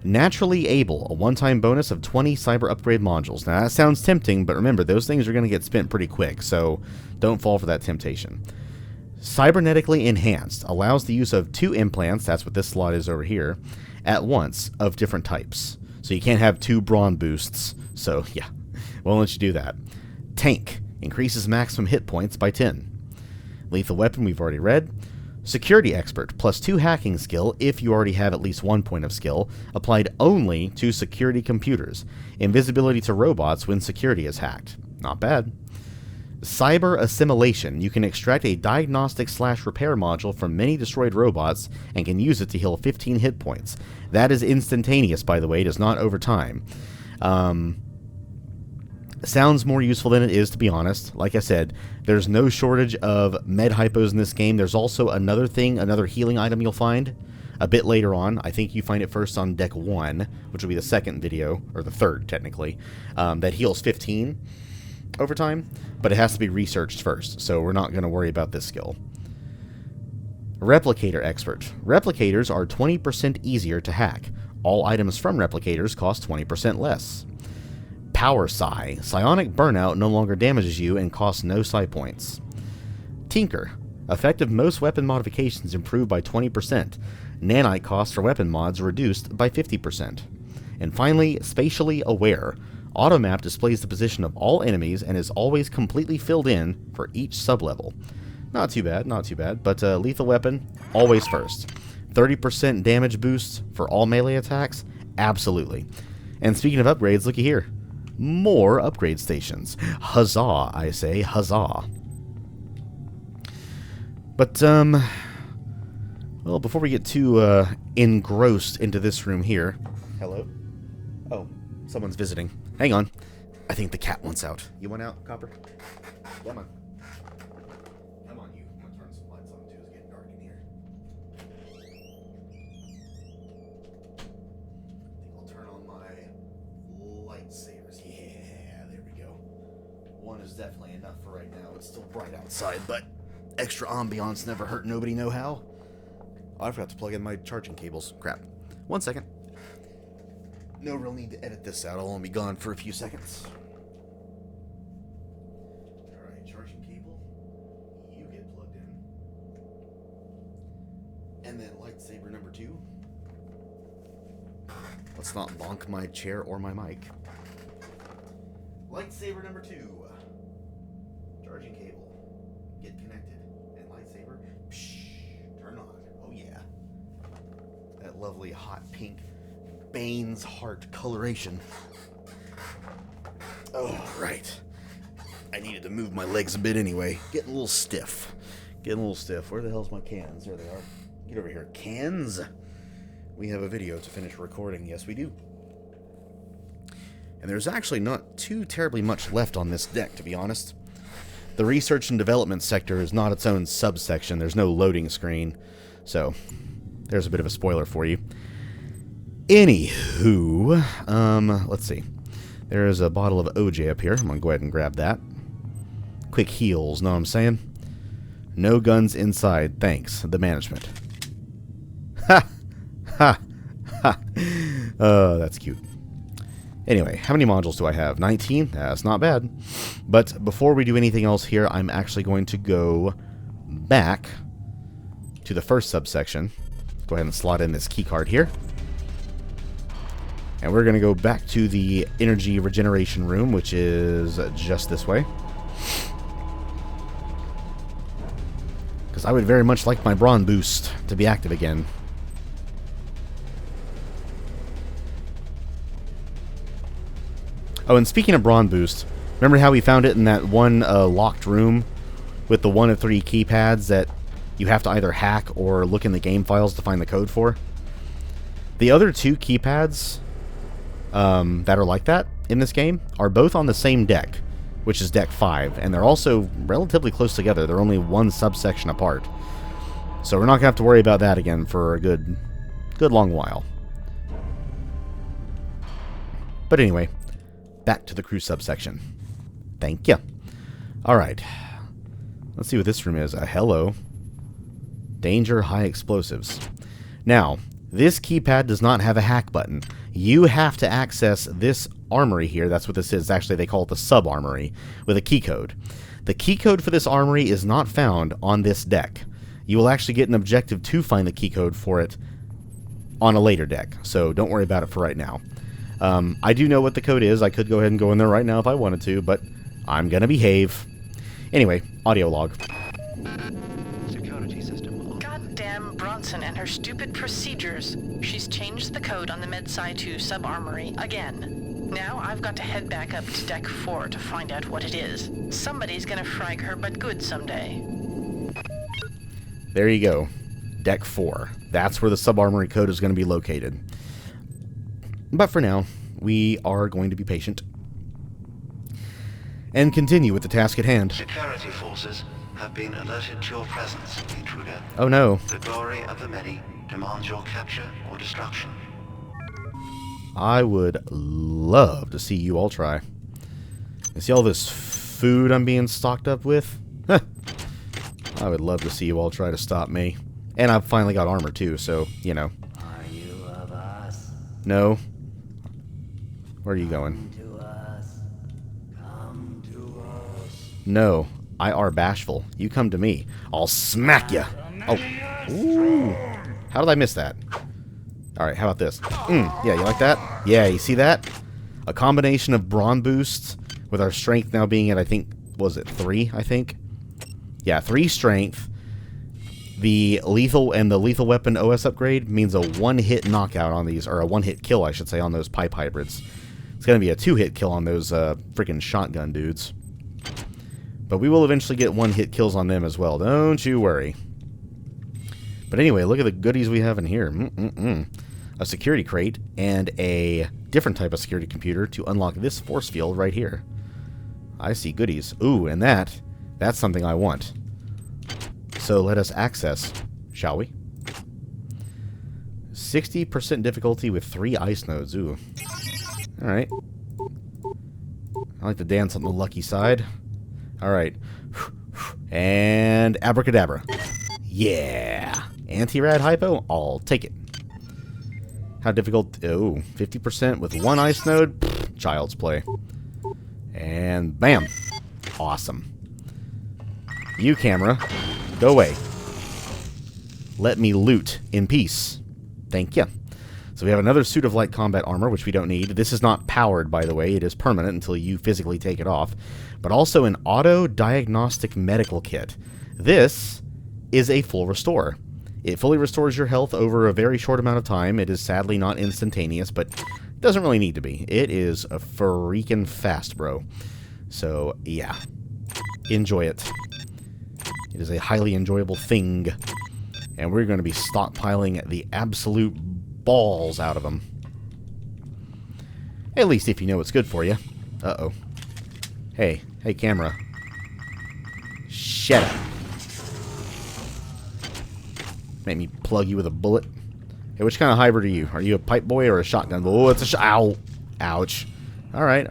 Naturally Able, a one-time bonus of 20 cyber upgrade modules. Now that sounds tempting, but remember, those things are going to get spent pretty quick, so don't fall for that temptation. Cybernetically Enhanced, allows the use of 2 implants, that's what this slot is over here, at once, of different types. So you can't have 2 brawn boosts, so yeah, won't let you do that. Tank, increases maximum hit points by 10. Lethal Weapon, we've already read. Security Expert, plus 2 hacking skill if you already have at least 1 point of skill, applied only to security computers. Invisibility to robots when security is hacked. Not bad. Cyber Assimilation, you can extract a diagnostic/repair module from many destroyed robots and can use it to heal 15 hit points. That is instantaneous, by the way, it is not over time. Sounds more useful than it is, to be honest. Like I said, there's no shortage of med hypos in this game. There's also another thing, another healing item you'll find a bit later on. I think you find it first on deck 1, which will be the second video, or the 3rd, technically, that heals 15 over time, but it has to be researched first, so we're not going to worry about this skill. Replicator Expert. Replicators are 20% easier to hack. All items from replicators cost 20% less. Power Psi. Psionic Burnout no longer damages you and costs no psi points. Tinker. Effect of most weapon modifications improved by 20%. Nanite costs for weapon mods reduced by 50%. And finally, Spatially Aware. Automap displays the position of all enemies and is always completely filled in for each sublevel. Not too bad, not too bad, but Lethal Weapon, always first. 30% damage boost for all melee attacks? Absolutely. And speaking of upgrades, looky here. More upgrade stations. Huzzah, I say, huzzah. But, Well, before we get too engrossed into this room here... Hello? Oh, someone's visiting. Hang on. I think the cat wants out. You want out, Copper? Come on. Come on, you. I'm going to turn some lights on, too. It's getting dark in here. I think I'll turn on my lightsabers. Yeah, there we go. One is definitely enough for right now. It's still bright outside, but extra ambiance never hurt nobody know how. Oh, I forgot to plug in my charging cables. Crap. 1 second. No real need to edit this out. I'll only be gone for a few seconds. Alright, charging cable. You get plugged in. And then lightsaber number 2. Let's not bonk my chair or my mic. Lightsaber number 2. Charging cable. Get connected. And lightsaber. Psh, turn on. Oh yeah. That lovely hot pink Bane's heart coloration. Oh, right. I needed to move my legs a bit anyway. Getting a little stiff. Where the hell's my cans? There they are. Get over here. Cans? We have a video to finish recording. Yes, we do. And there's actually not too terribly much left on this deck, to be honest. The research and development sector is not its own subsection. There's no loading screen. So, there's a bit of a spoiler for you. Anywho, let's see. There is a bottle of OJ up here. I'm going to go ahead and grab that. Quick heals, know what I'm saying? No guns inside, thanks. The management. Ha! Ha! Ha! That's cute. Anyway, how many modules do I have? 19? That's not bad. But before we do anything else here, I'm actually going to go back to the first subsection. Go ahead and slot in this key card here. And we're going to go back to the energy regeneration room, which is just this way. Because I would very much like my brawn boost to be active again. Oh, and speaking of brawn boost, remember how we found it in that one locked room with the 1 of 3 keypads that you have to either hack or look in the game files to find the code for? The other 2 keypads that are like that in this game are both on the same deck, which is deck 5, and they're also relatively close together. They're only one subsection apart. So we're not going to have to worry about that again for a good long while. But anyway, back to the crew subsection. Thank you. Alright. Let's see what this room is. Hello. Danger, high explosives. Now, this keypad does not have a hack button. You have to access this armory here. That's what this is. Actually, they call it the sub-armory with a key code. The key code for this armory is not found on this deck. You will actually get an objective to find the key code for it on a later deck, so don't worry about it for right now. I do know what the code is. I could go ahead and go in there right now if I wanted to, but I'm gonna behave. Anyway, audio log. Security system. Goddamn Bronson and her stupid procedures. She's changed the code on the MedSci 2 sub-armory again. Now I've got to head back up to Deck 4 to find out what it is. Somebody's gonna frag her but good someday. There you go. Deck 4. That's where the sub-armory code is going to be located. But for now, we are going to be patient and continue with the task at hand. Security forces have been alerted to your presence, intruder. Oh no. The glory of the many demands your capture or destruction. I would love to see you all try. You see all this food I'm being stocked up with? I would love to see you all try to stop me. And I've finally got armor too, so, you know. Are you of us? No. Where are you going? Come to us. Come to us. No. I are bashful. You come to me. I'll smack ya. Oh. Ooh. How did I miss that? Alright, how about this? Yeah, you like that? Yeah, you see that? A combination of brawn boosts with our strength now being at, I think, was it 3, I think? Yeah, 3 strength. The lethal weapon OS upgrade means a 1-hit knockout on these, or a 1-hit kill, I should say, on those pipe hybrids. It's going to be a 2-hit kill on those freaking shotgun dudes. But we will eventually get 1-hit kills on them as well. Don't you worry. But anyway, look at the goodies we have in here. A security crate and a different type of security computer to unlock this force field right here. I see goodies. Ooh, and that's something I want. So let us access, shall we? 60% difficulty with 3 ice nodes. Ooh. Alright. I like to dance on the lucky side. Alright. And abracadabra. Yeah! Anti-rad hypo? I'll take it. How difficult? Oh, 50% with 1 ice node? Pfft, child's play. And bam! Awesome. You, camera, go away. Let me loot in peace. Thank you. So we have another suit of light combat armor, which we don't need. This is not powered, by the way. It is permanent until you physically take it off. But also an auto-diagnostic medical kit. This is a full restore. It fully restores your health over a very short amount of time. It is sadly not instantaneous, but it doesn't really need to be. It is a freaking fast, bro. So, yeah. Enjoy it. It is a highly enjoyable thing. And we're going to be stockpiling the absolute balls out of them. At least if you know what's good for you. Uh-oh. Hey, camera. Shut up. Make me plug you with a bullet. Hey, which kind of hybrid are you? Are you a pipe boy or a shotgun? Oh, it's a ow. Ouch. Alright.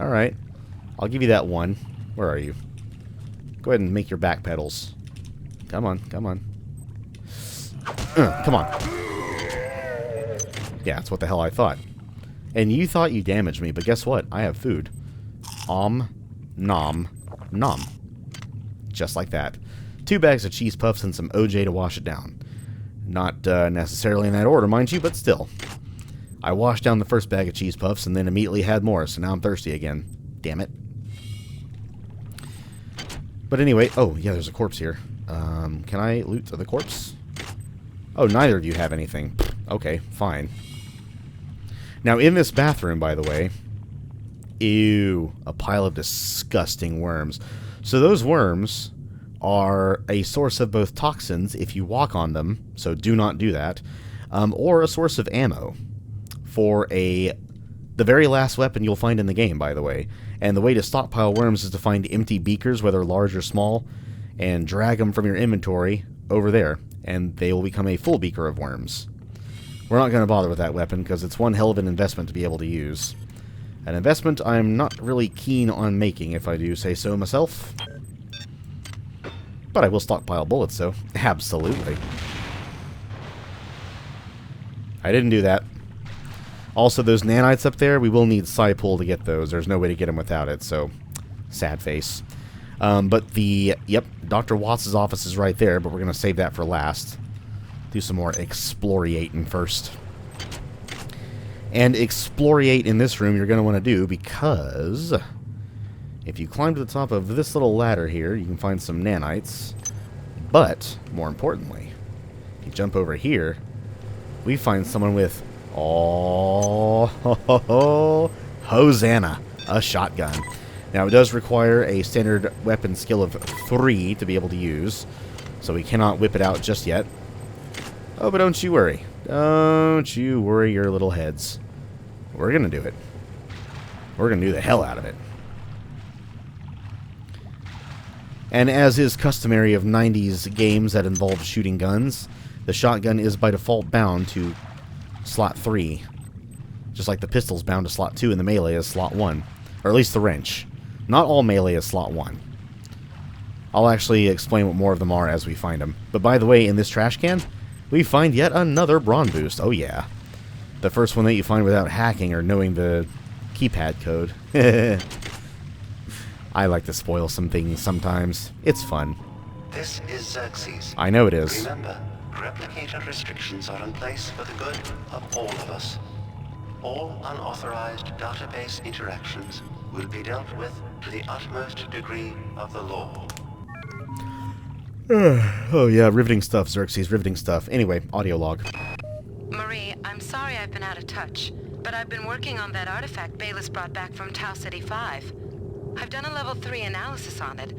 I'll give you that one. Where are you? Go ahead and make your back pedals. Come on. Come on. Yeah, that's what the hell I thought. And you thought you damaged me, but guess what? I have food. Nom. Just like that. 2 bags of cheese puffs and some OJ to wash it down. Not necessarily in that order, mind you, but still. I washed down the first bag of cheese puffs and then immediately had more, so now I'm thirsty again. Damn it. But anyway, oh, yeah, there's a corpse here. Can I loot the corpse? Oh, neither of you have anything. Okay, fine. Now, in this bathroom, by the way, ew, a pile of disgusting worms. So those worms are a source of both toxins if you walk on them, so do not do that, or a source of ammo for the very last weapon you'll find in the game, by the way. And the way to stockpile worms is to find empty beakers, whether large or small, and drag them from your inventory over there, and they will become a full beaker of worms. We're not going to bother with that weapon, because it's one hell of an investment to be able to use. An investment I'm not really keen on making, if I do say so myself. But I will stockpile bullets, though. Absolutely. I didn't do that. Also, those nanites up there, we will need Psy-Pull to get those. There's no way to get them without it, so sad face. But yep, Dr. Watts' office is right there, but we're going to save that for last. Do some more exploriating first. And exploriate in this room you're going to want to do because if you climb to the top of this little ladder here, you can find some nanites. But, more importantly, if you jump over here, we find someone with, Hosanna, a shotgun. Now, it does require a standard weapon skill of 3 to be able to use, so we cannot whip it out just yet. Oh, but don't you worry. Don't you worry your little heads. We're going to do it. We're going to do the hell out of it. And as is customary of 90s games that involve shooting guns, the shotgun is by default bound to slot 3. Just like the pistol's bound to slot 2 and the melee is slot 1. Or at least the wrench. Not all melee is slot 1. I'll actually explain what more of them are as we find them. But by the way, in this trash can, we find yet another brawn boost. Oh yeah. The first one that you find without hacking or knowing the keypad code. I like to spoil some things sometimes. It's fun. This is Xerxes. I know it is. Remember, replicator restrictions are in place for the good of all of us. All unauthorized database interactions will be dealt with to the utmost degree of the law. Oh yeah, riveting stuff, Xerxes, riveting stuff. Anyway, audio log. Marie, I'm sorry I've been out of touch, but I've been working on that artifact Bayless brought back from Tau City 5. I've done a level 3 analysis on it.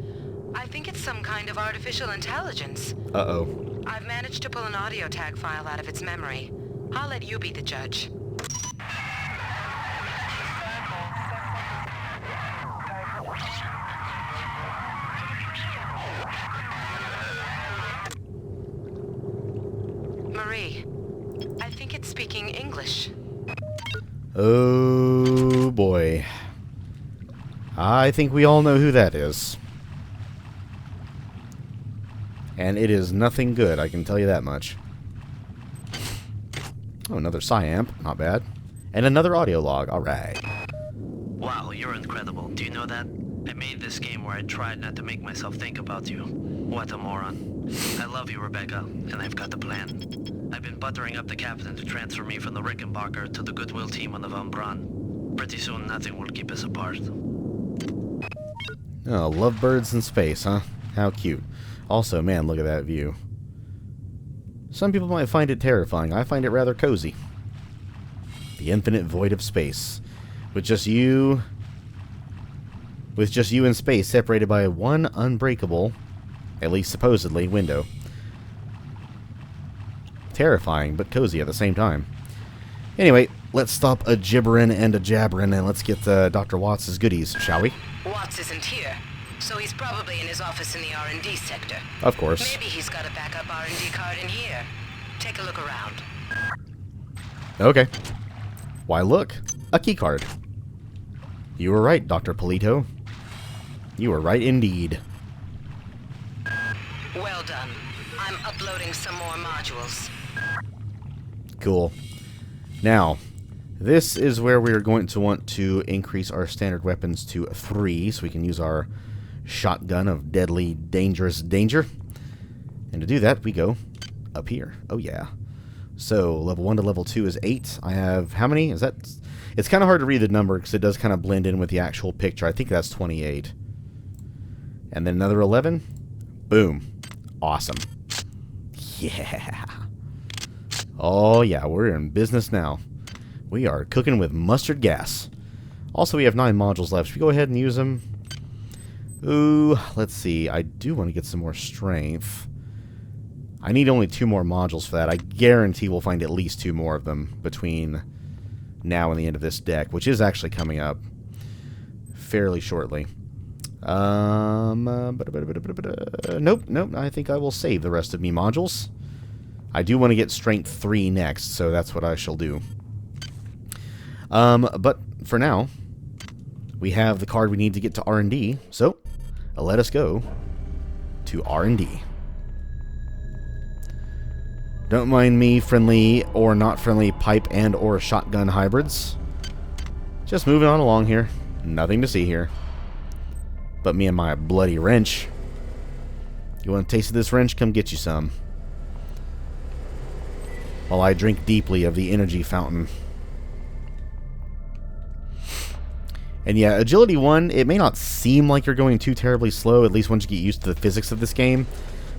I think it's some kind of artificial intelligence. Uh-oh. I've managed to pull an audio tag file out of its memory. I'll let you be the judge. Marie, I think it's speaking English. Oh, boy. I think we all know who that is. And it is nothing good, I can tell you that much. Oh, another Psyamp. Not bad. And another audio log. Alright. Wow, you're incredible. Do you know that? I made this game where I tried not to make myself think about you. What a moron. I love you, Rebecca, and I've got the plan. I've been buttering up the captain to transfer me from the Rickenbacker to the Goodwill team on the Von Braun. Pretty soon, nothing will keep us apart. Oh, lovebirds in space, huh? How cute. Also, man, look at that view. Some people might find it terrifying. I find it rather cozy. The infinite void of space. With just you in space, separated by one unbreakable, at least supposedly, window. Terrifying, but cozy at the same time. Anyway, let's stop a gibberin' and a jabberin' and let's get Dr. Watts' goodies, shall we? Watts isn't here, so he's probably in his office in the R&D sector. Of course. Maybe he's got a backup R&D card in here. Take a look around. Okay. Why look, a key card. You were right, Dr. Polito. You were right indeed. Well done. I'm uploading some more modules. Cool. Now, this is where we're going to want to increase our standard weapons to 3, so we can use our shotgun of deadly, dangerous danger. And to do that, we go up here. Oh, yeah. So, level 1 to level 2 is 8. I have, how many? Is that... It's kind of hard to read the number because it does kind of blend in with the actual picture. I think that's 28. And then another 11. Boom. Awesome. Yeah. Oh, yeah, we're in business now. We are cooking with mustard gas. Also, we have 9 modules left. Should we go ahead and use them? Ooh, let's see. I do want to get some more strength. I need only 2 more modules for that. I guarantee we'll find at least 2 more of them between now and the end of this deck, which is actually coming up fairly shortly. Nope. I think I will save the rest of me modules. I do want to get Strength 3 next, so that's what I shall do. But for now, we have the card we need to get to R&D, so let us go to R&D. Don't mind me, friendly or not friendly pipe and or shotgun hybrids. Just moving on along here. Nothing to see here. But me and my bloody wrench. You want a taste of this wrench? Come get you some. While I drink deeply of the energy fountain. And yeah, Agility 1, it may not seem like you're going too terribly slow, at least once you get used to the physics of this game.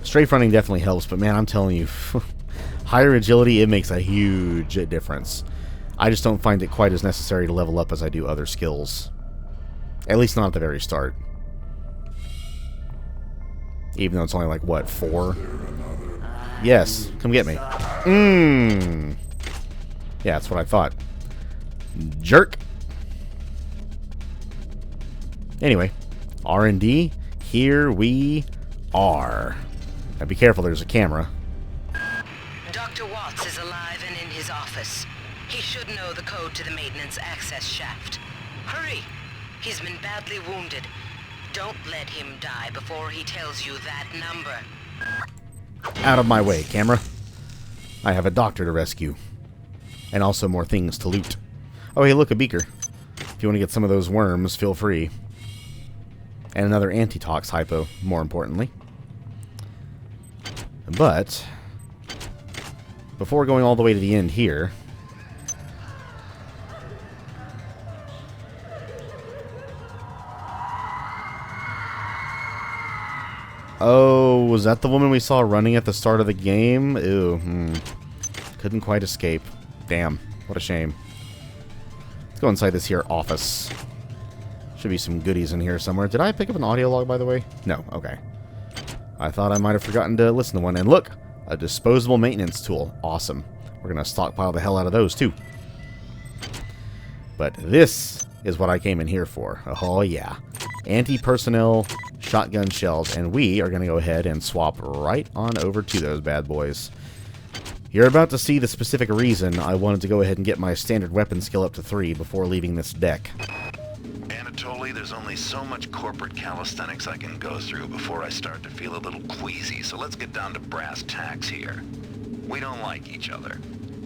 Strafe running definitely helps, but man, I'm telling you, higher agility, it makes a huge difference. I just don't find it quite as necessary to level up as I do other skills. At least not at the very start. Even though it's only like, what, 4? Yes, come get me. Yeah, that's what I thought. Jerk. Anyway, R&D, here we are. Now be careful, there's a camera. Dr. Watts is alive and in his office. He should know the code to the maintenance access shaft. Hurry! He's been badly wounded. Don't let him die before he tells you that number. Out of my way, camera. I have a doctor to rescue. And also more things to loot. Oh, hey, look, a beaker. If you want to get some of those worms, feel free. And another antitox hypo, more importantly. But before going all the way to the end here, oh, was that the woman we saw running at the start of the game? Ew, couldn't quite escape. Damn, what a shame. Let's go inside this here office, Should be some goodies in here somewhere. Did I pick up an audio log, by the way? No. Okay. I thought I might have forgotten to listen to one. And look, a disposable maintenance tool. Awesome. We're going to stockpile the hell out of those, too. But this is what I came in here for. Oh, yeah. Anti-personnel shotgun shells. And we are going to go ahead and swap right on over to those bad boys. You're about to see the specific reason I wanted to go ahead and get my standard weapon skill up to 3 before leaving this deck. Anatoly, there's only so much corporate calisthenics I can go through before I start to feel a little queasy, so let's get down to brass tacks here. We don't like each other.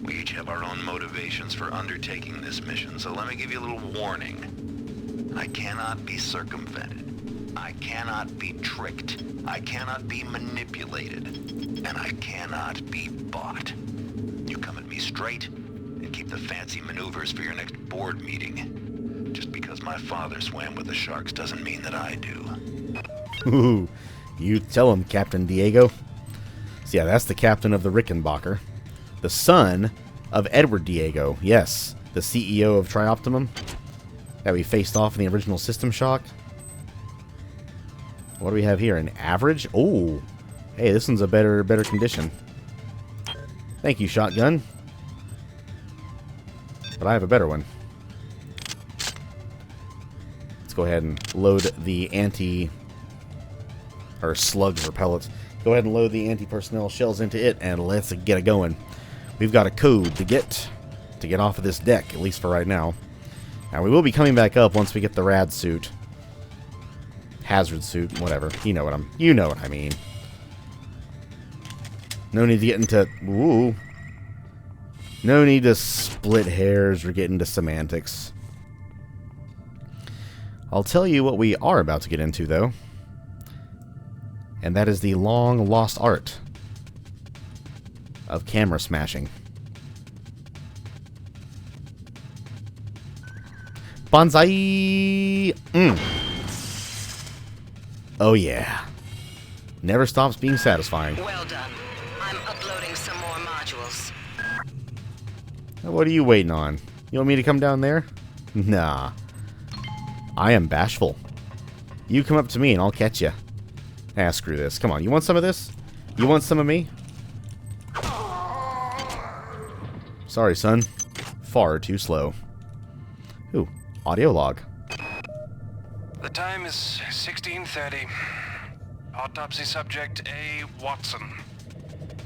We each have our own motivations for undertaking this mission, so let me give you a little warning. I cannot be circumvented. I cannot be tricked. I cannot be manipulated. And I cannot be bought. You come at me straight, and keep the fancy maneuvers for your next board meeting. Just because my father swam with the sharks doesn't mean that I do. Ooh, you tell him, Captain Diego. So yeah, that's the captain of the Rickenbacker. The son of Edward Diego. Yes, the CEO of Trioptimum that we faced off in the original System Shock. What do we have here? An average? Oh, hey, this one's a better condition. Thank you, shotgun. But I have a better one. Let's go ahead and load the or slugs or pellets. Go ahead and load the anti-personnel shells into it, and let's get it going. We've got a code to get off of this deck, at least for right now. Now, we will be coming back up once we get the rad suit. Hazard suit, whatever. You know what I mean. No need to get into... Ooh. No need to split hairs or get into semantics. I'll tell you what we are about to get into, though. And that is the long-lost art of camera smashing. Banzai! Oh, yeah. Never stops being satisfying. Well done. I'm uploading some more modules. What are you waiting on? You want me to come down there? Nah. I am bashful. You come up to me and I'll catch you. Ah, screw this. Come on, you want some of this? You want some of me? Sorry, son. Far too slow. Ooh, audio log. The time is 16:30. Autopsy subject A. Watson.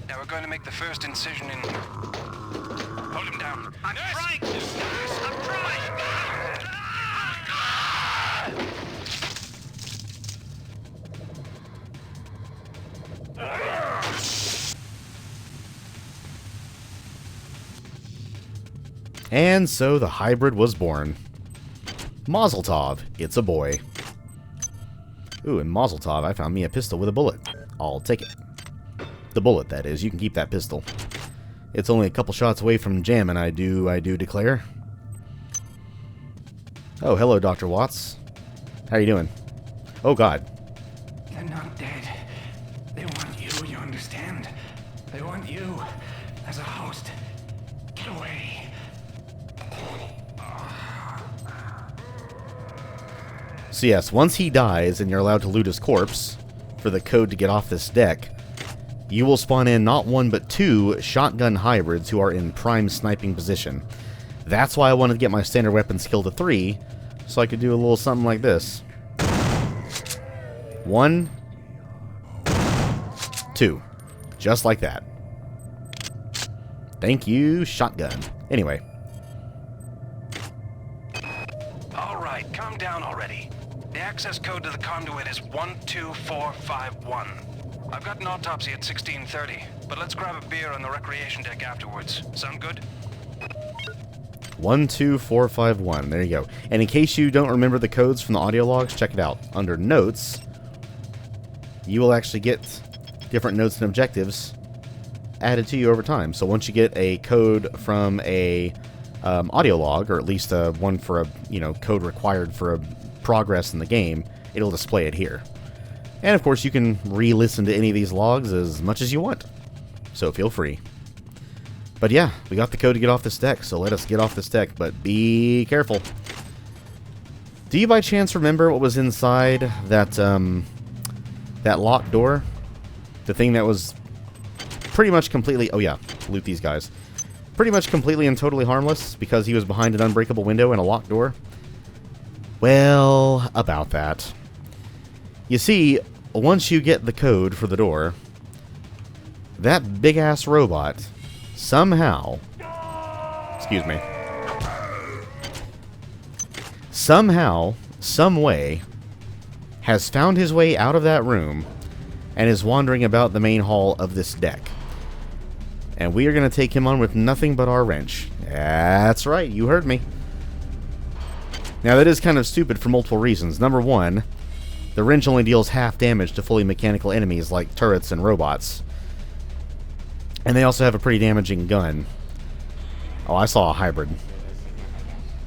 Now we're going to make the first incision in... Hold him down. I'm trying to, guys. I'm trying. And so the hybrid was born. Mazel tov, it's a boy. Ooh, and Mazel tov, I found me a pistol with a bullet. I'll take it. The bullet, that is. You can keep that pistol. It's only a couple shots away from jamming, I do declare. Oh, hello, Dr. Watts. How you doing? Oh, God. They're not dead. They want you, you understand? They want you as a host. Get away. So yes, once he dies and you're allowed to loot his corpse for the code to get off this deck, you will spawn in not one but two shotgun hybrids who are in prime sniping position. That's why I wanted to get my standard weapon skill to 3, so I could do a little something like this. 1, 2. Just like that. Thank you, shotgun. Anyway. Alright, calm down already. The access code to the conduit is 12451. I've got an autopsy at 16:30, but let's grab a beer on the recreation deck afterwards. Sound good? 12451. There you go. And in case you don't remember the codes from the audio logs, check it out. Under notes, you will actually get different notes and objectives added to you over time. So once you get a code from a audio log, or at least one for a code required for a progress in the game, it'll display it here. And of course, you can re-listen to any of these logs as much as you want. So feel free. But yeah, we got the code to get off this deck, so let us get off this deck, but be careful. Do you by chance remember what was inside that, that locked door? The thing that was pretty much completely... Oh yeah, loot these guys. Pretty much completely and totally harmless because he was behind an unbreakable window and a locked door? Well, about that. You see, once you get the code for the door, that big-ass robot somehow... Excuse me. Somehow, some way, has found his way out of that room and is wandering about the main hall of this deck. And we are going to take him on with nothing but our wrench. That's right, you heard me. Now that is kind of stupid for multiple reasons. Number one, the wrench only deals half damage to fully mechanical enemies like turrets and robots. And they also have a pretty damaging gun. Oh, I saw a hybrid.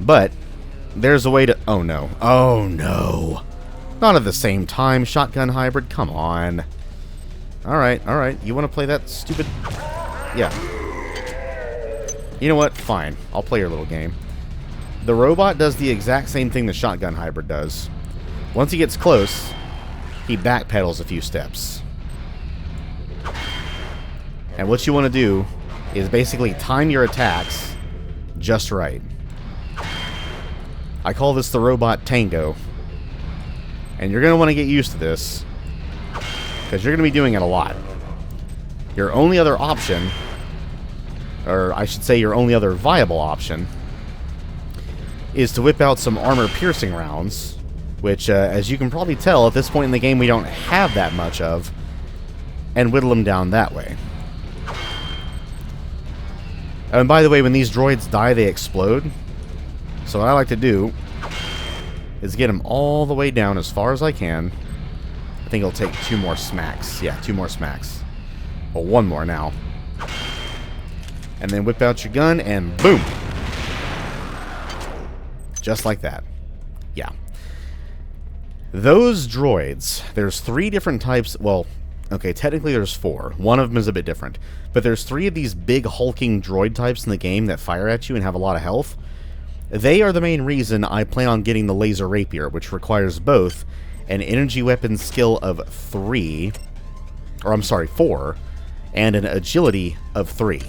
But there's a way to... Oh no. Oh no. Not at the same time, shotgun hybrid. Come on. Alright, alright. You want to play that stupid... Yeah. You know what? Fine. I'll play your little game. The robot does the exact same thing the shotgun hybrid does. Once he gets close, he backpedals a few steps. And what you want to do is basically time your attacks just right. I call this the robot tango. And you're going to want to get used to this, because you're going to be doing it a lot. Your only other option, or I should say your only other viable option, is to whip out some armor-piercing rounds, which, as you can probably tell, at this point in the game we don't have that much of, and whittle them down that way. And by the way, when these droids die, they explode. So what I like to do is get them all the way down as far as I can. I think it'll take 2 more smacks. Yeah, 2 more smacks. Well, 1 more now. And then whip out your gun and boom! Just like that. Yeah. Those droids, there's 3 different types. Well, okay, technically there's 4. One of them is a bit different. But there's 3 of these big hulking droid types in the game that fire at you and have a lot of health. They are the main reason I plan on getting the laser rapier, which requires both an energy weapon skill of 3, or I'm sorry, 4, and an agility of 3.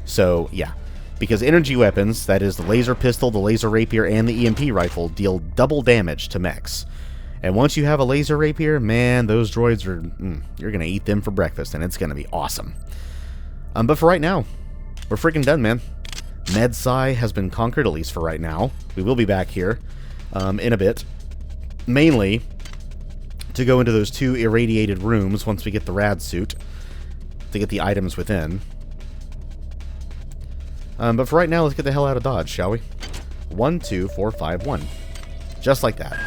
So, yeah. Because energy weapons, that is the laser pistol, the laser rapier, and the EMP rifle, deal double damage to mechs. And once you have a laser rapier, man, those droids are... you're going to eat them for breakfast, and it's going to be awesome. But for right now, we're freaking done, man. Med-Sci has been conquered, at least for right now. We will be back here in a bit. Mainly to go into those 2 irradiated rooms once we get the rad suit to get the items within. But for right now, let's get the hell out of Dodge, shall we? 1, 2, 4, 5, 1. Just like that.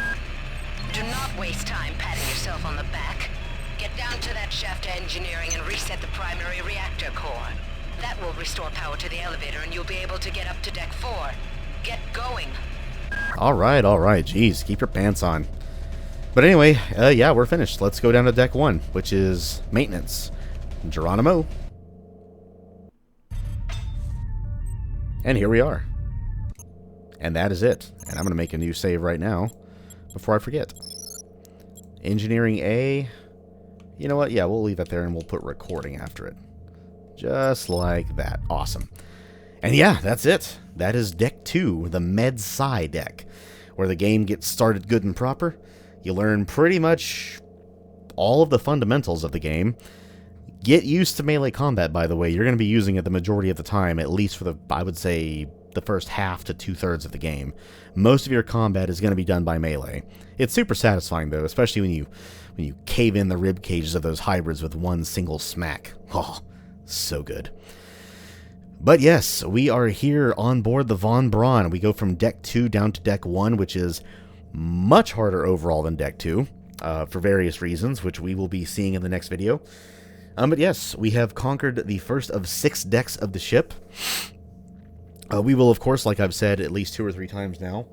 Do not waste time patting yourself on the back. Get down to that shaft to engineering and reset the primary reactor core. That will restore power to the elevator and you'll be able to get up to deck 4. Get going. Alright, alright. Jeez, keep your pants on. But anyway, yeah, we're finished. Let's go down to deck 1, which is maintenance. Geronimo. And here we are. And that is it. And I'm going to make a new save right now before I forget. Engineering A. You know what? Yeah, we'll leave that there and we'll put recording after it. Just like that. Awesome. And yeah, that's it. That is deck 2, the Med-Sci deck, where the game gets started good and proper. You learn pretty much all of the fundamentals of the game. Get used to melee combat, by the way. You're going to be using it the majority of the time, at least for the, I would say, the first half to 2/3 of the game. Most of your combat is going to be done by melee. It's super satisfying, though, especially when you cave in the rib cages of those hybrids with one single smack. Oh, so good. But yes, we are here on board the Von Braun. We go from deck 2 down to deck 1, which is much harder overall than deck 2, for various reasons, which we will be seeing in the next video. But yes, we have conquered the first of 6 decks of the ship. We will, of course, like I've said at least 2 or 3 times now,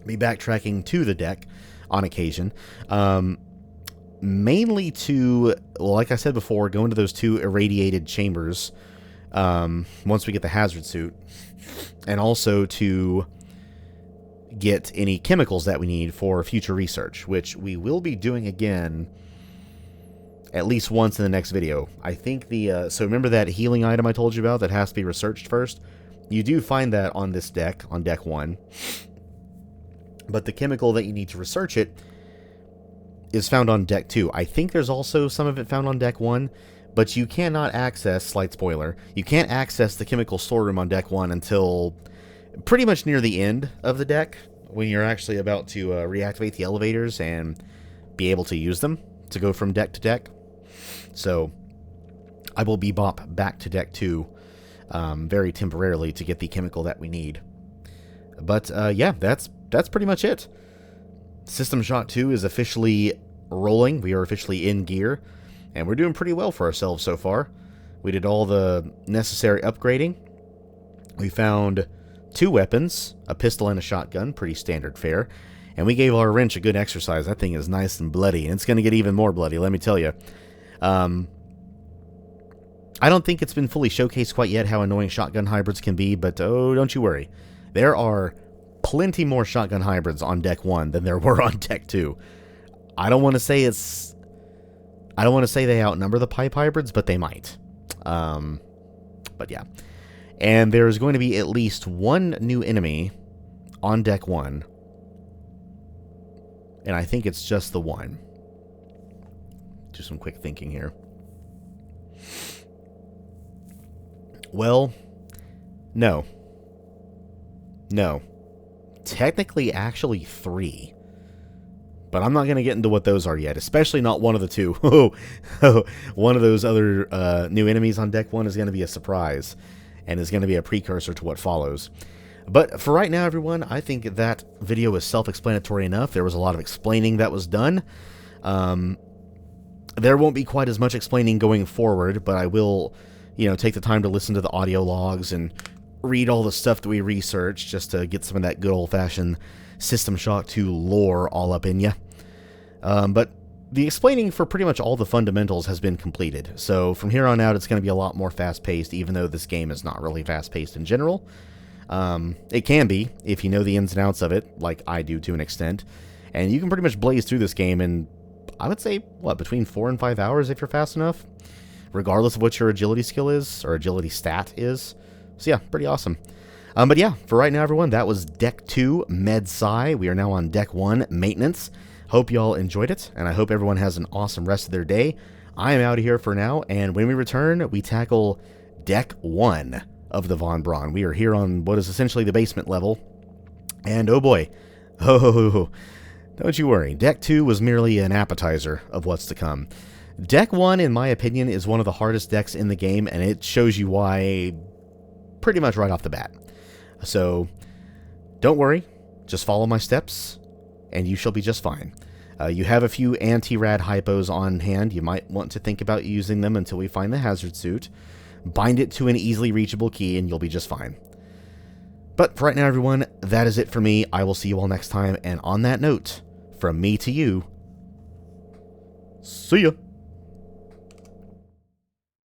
be backtracking to the deck on occasion. Mainly to, well, like I said before, go into those 2 irradiated chambers once we get the hazard suit. And also to get any chemicals that we need for future research, which we will be doing again at least once in the next video. I think so remember that healing item I told you about that has to be researched first? You do find that on this deck, on deck 1. But the chemical that you need to research it is found on deck 2. I think there's also some of it found on deck 1, but you cannot access, slight spoiler, you can't access the chemical storeroom on deck 1 until pretty much near the end of the deck, when you're actually about to reactivate the elevators and be able to use them to go from deck to deck. So I will bebop back to deck 2 very temporarily to get the chemical that we need. But yeah, that's pretty much it. System Shock 2 is officially rolling. We are officially in gear, and we're doing pretty well for ourselves so far. We did all the necessary upgrading. We found 2 weapons, a pistol and a shotgun, pretty standard fare. And we gave our wrench a good exercise. That thing is nice and bloody, and it's going to get even more bloody, let me tell you. I don't think it's been fully showcased quite yet how annoying shotgun hybrids can be, but oh, don't you worry. There are plenty more shotgun hybrids on deck 1 than there were on deck 2. I don't want to say they outnumber the pipe hybrids, but they might. But yeah. And there's going to be at least 1 new enemy on deck 1. And I think it's just the one. Do some quick thinking here. Well, no. No. Technically, actually 3. But I'm not going to get into what those are yet, especially not one of the 2. One of those other new enemies on deck 1 is going to be a surprise, and is going to be a precursor to what follows. But for right now, everyone, I think that video is self-explanatory enough. There was a lot of explaining that was done. There won't be quite as much explaining going forward, but I will, take the time to listen to the audio logs and read all the stuff that we researched just to get some of that good old-fashioned System Shock 2 lore all up in ya. But the explaining for pretty much all the fundamentals has been completed. So from here on out, it's going to be a lot more fast-paced, even though this game is not really fast-paced in general. It can be, if you know the ins and outs of it, like I do to an extent. And you can pretty much blaze through this game in, I would say, between 4 and 5 hours if you're fast enough. Regardless of what your agility skill is, or agility stat is. So yeah, pretty awesome. But yeah, for right now, everyone, that was Deck 2, Med Sci. We are now on Deck 1, Maintenance. Hope y'all enjoyed it, and I hope everyone has an awesome rest of their day. I am out of here for now, and when we return, we tackle Deck 1 of the Von Braun. We are here on what is essentially the basement level. And oh boy, don't you worry, Deck 2 was merely an appetizer of what's to come. Deck 1, in my opinion, is one of the hardest decks in the game, and it shows you why pretty much right off the bat. So, don't worry, just follow my steps, and you shall be just fine. You have a few anti-rad hypos on hand. You might want to think about using them until we find the hazard suit. Bind it to an easily reachable key, and you'll be just fine. But for right now, everyone, that is it for me. I will see you all next time, and on that note, from me to you, see ya!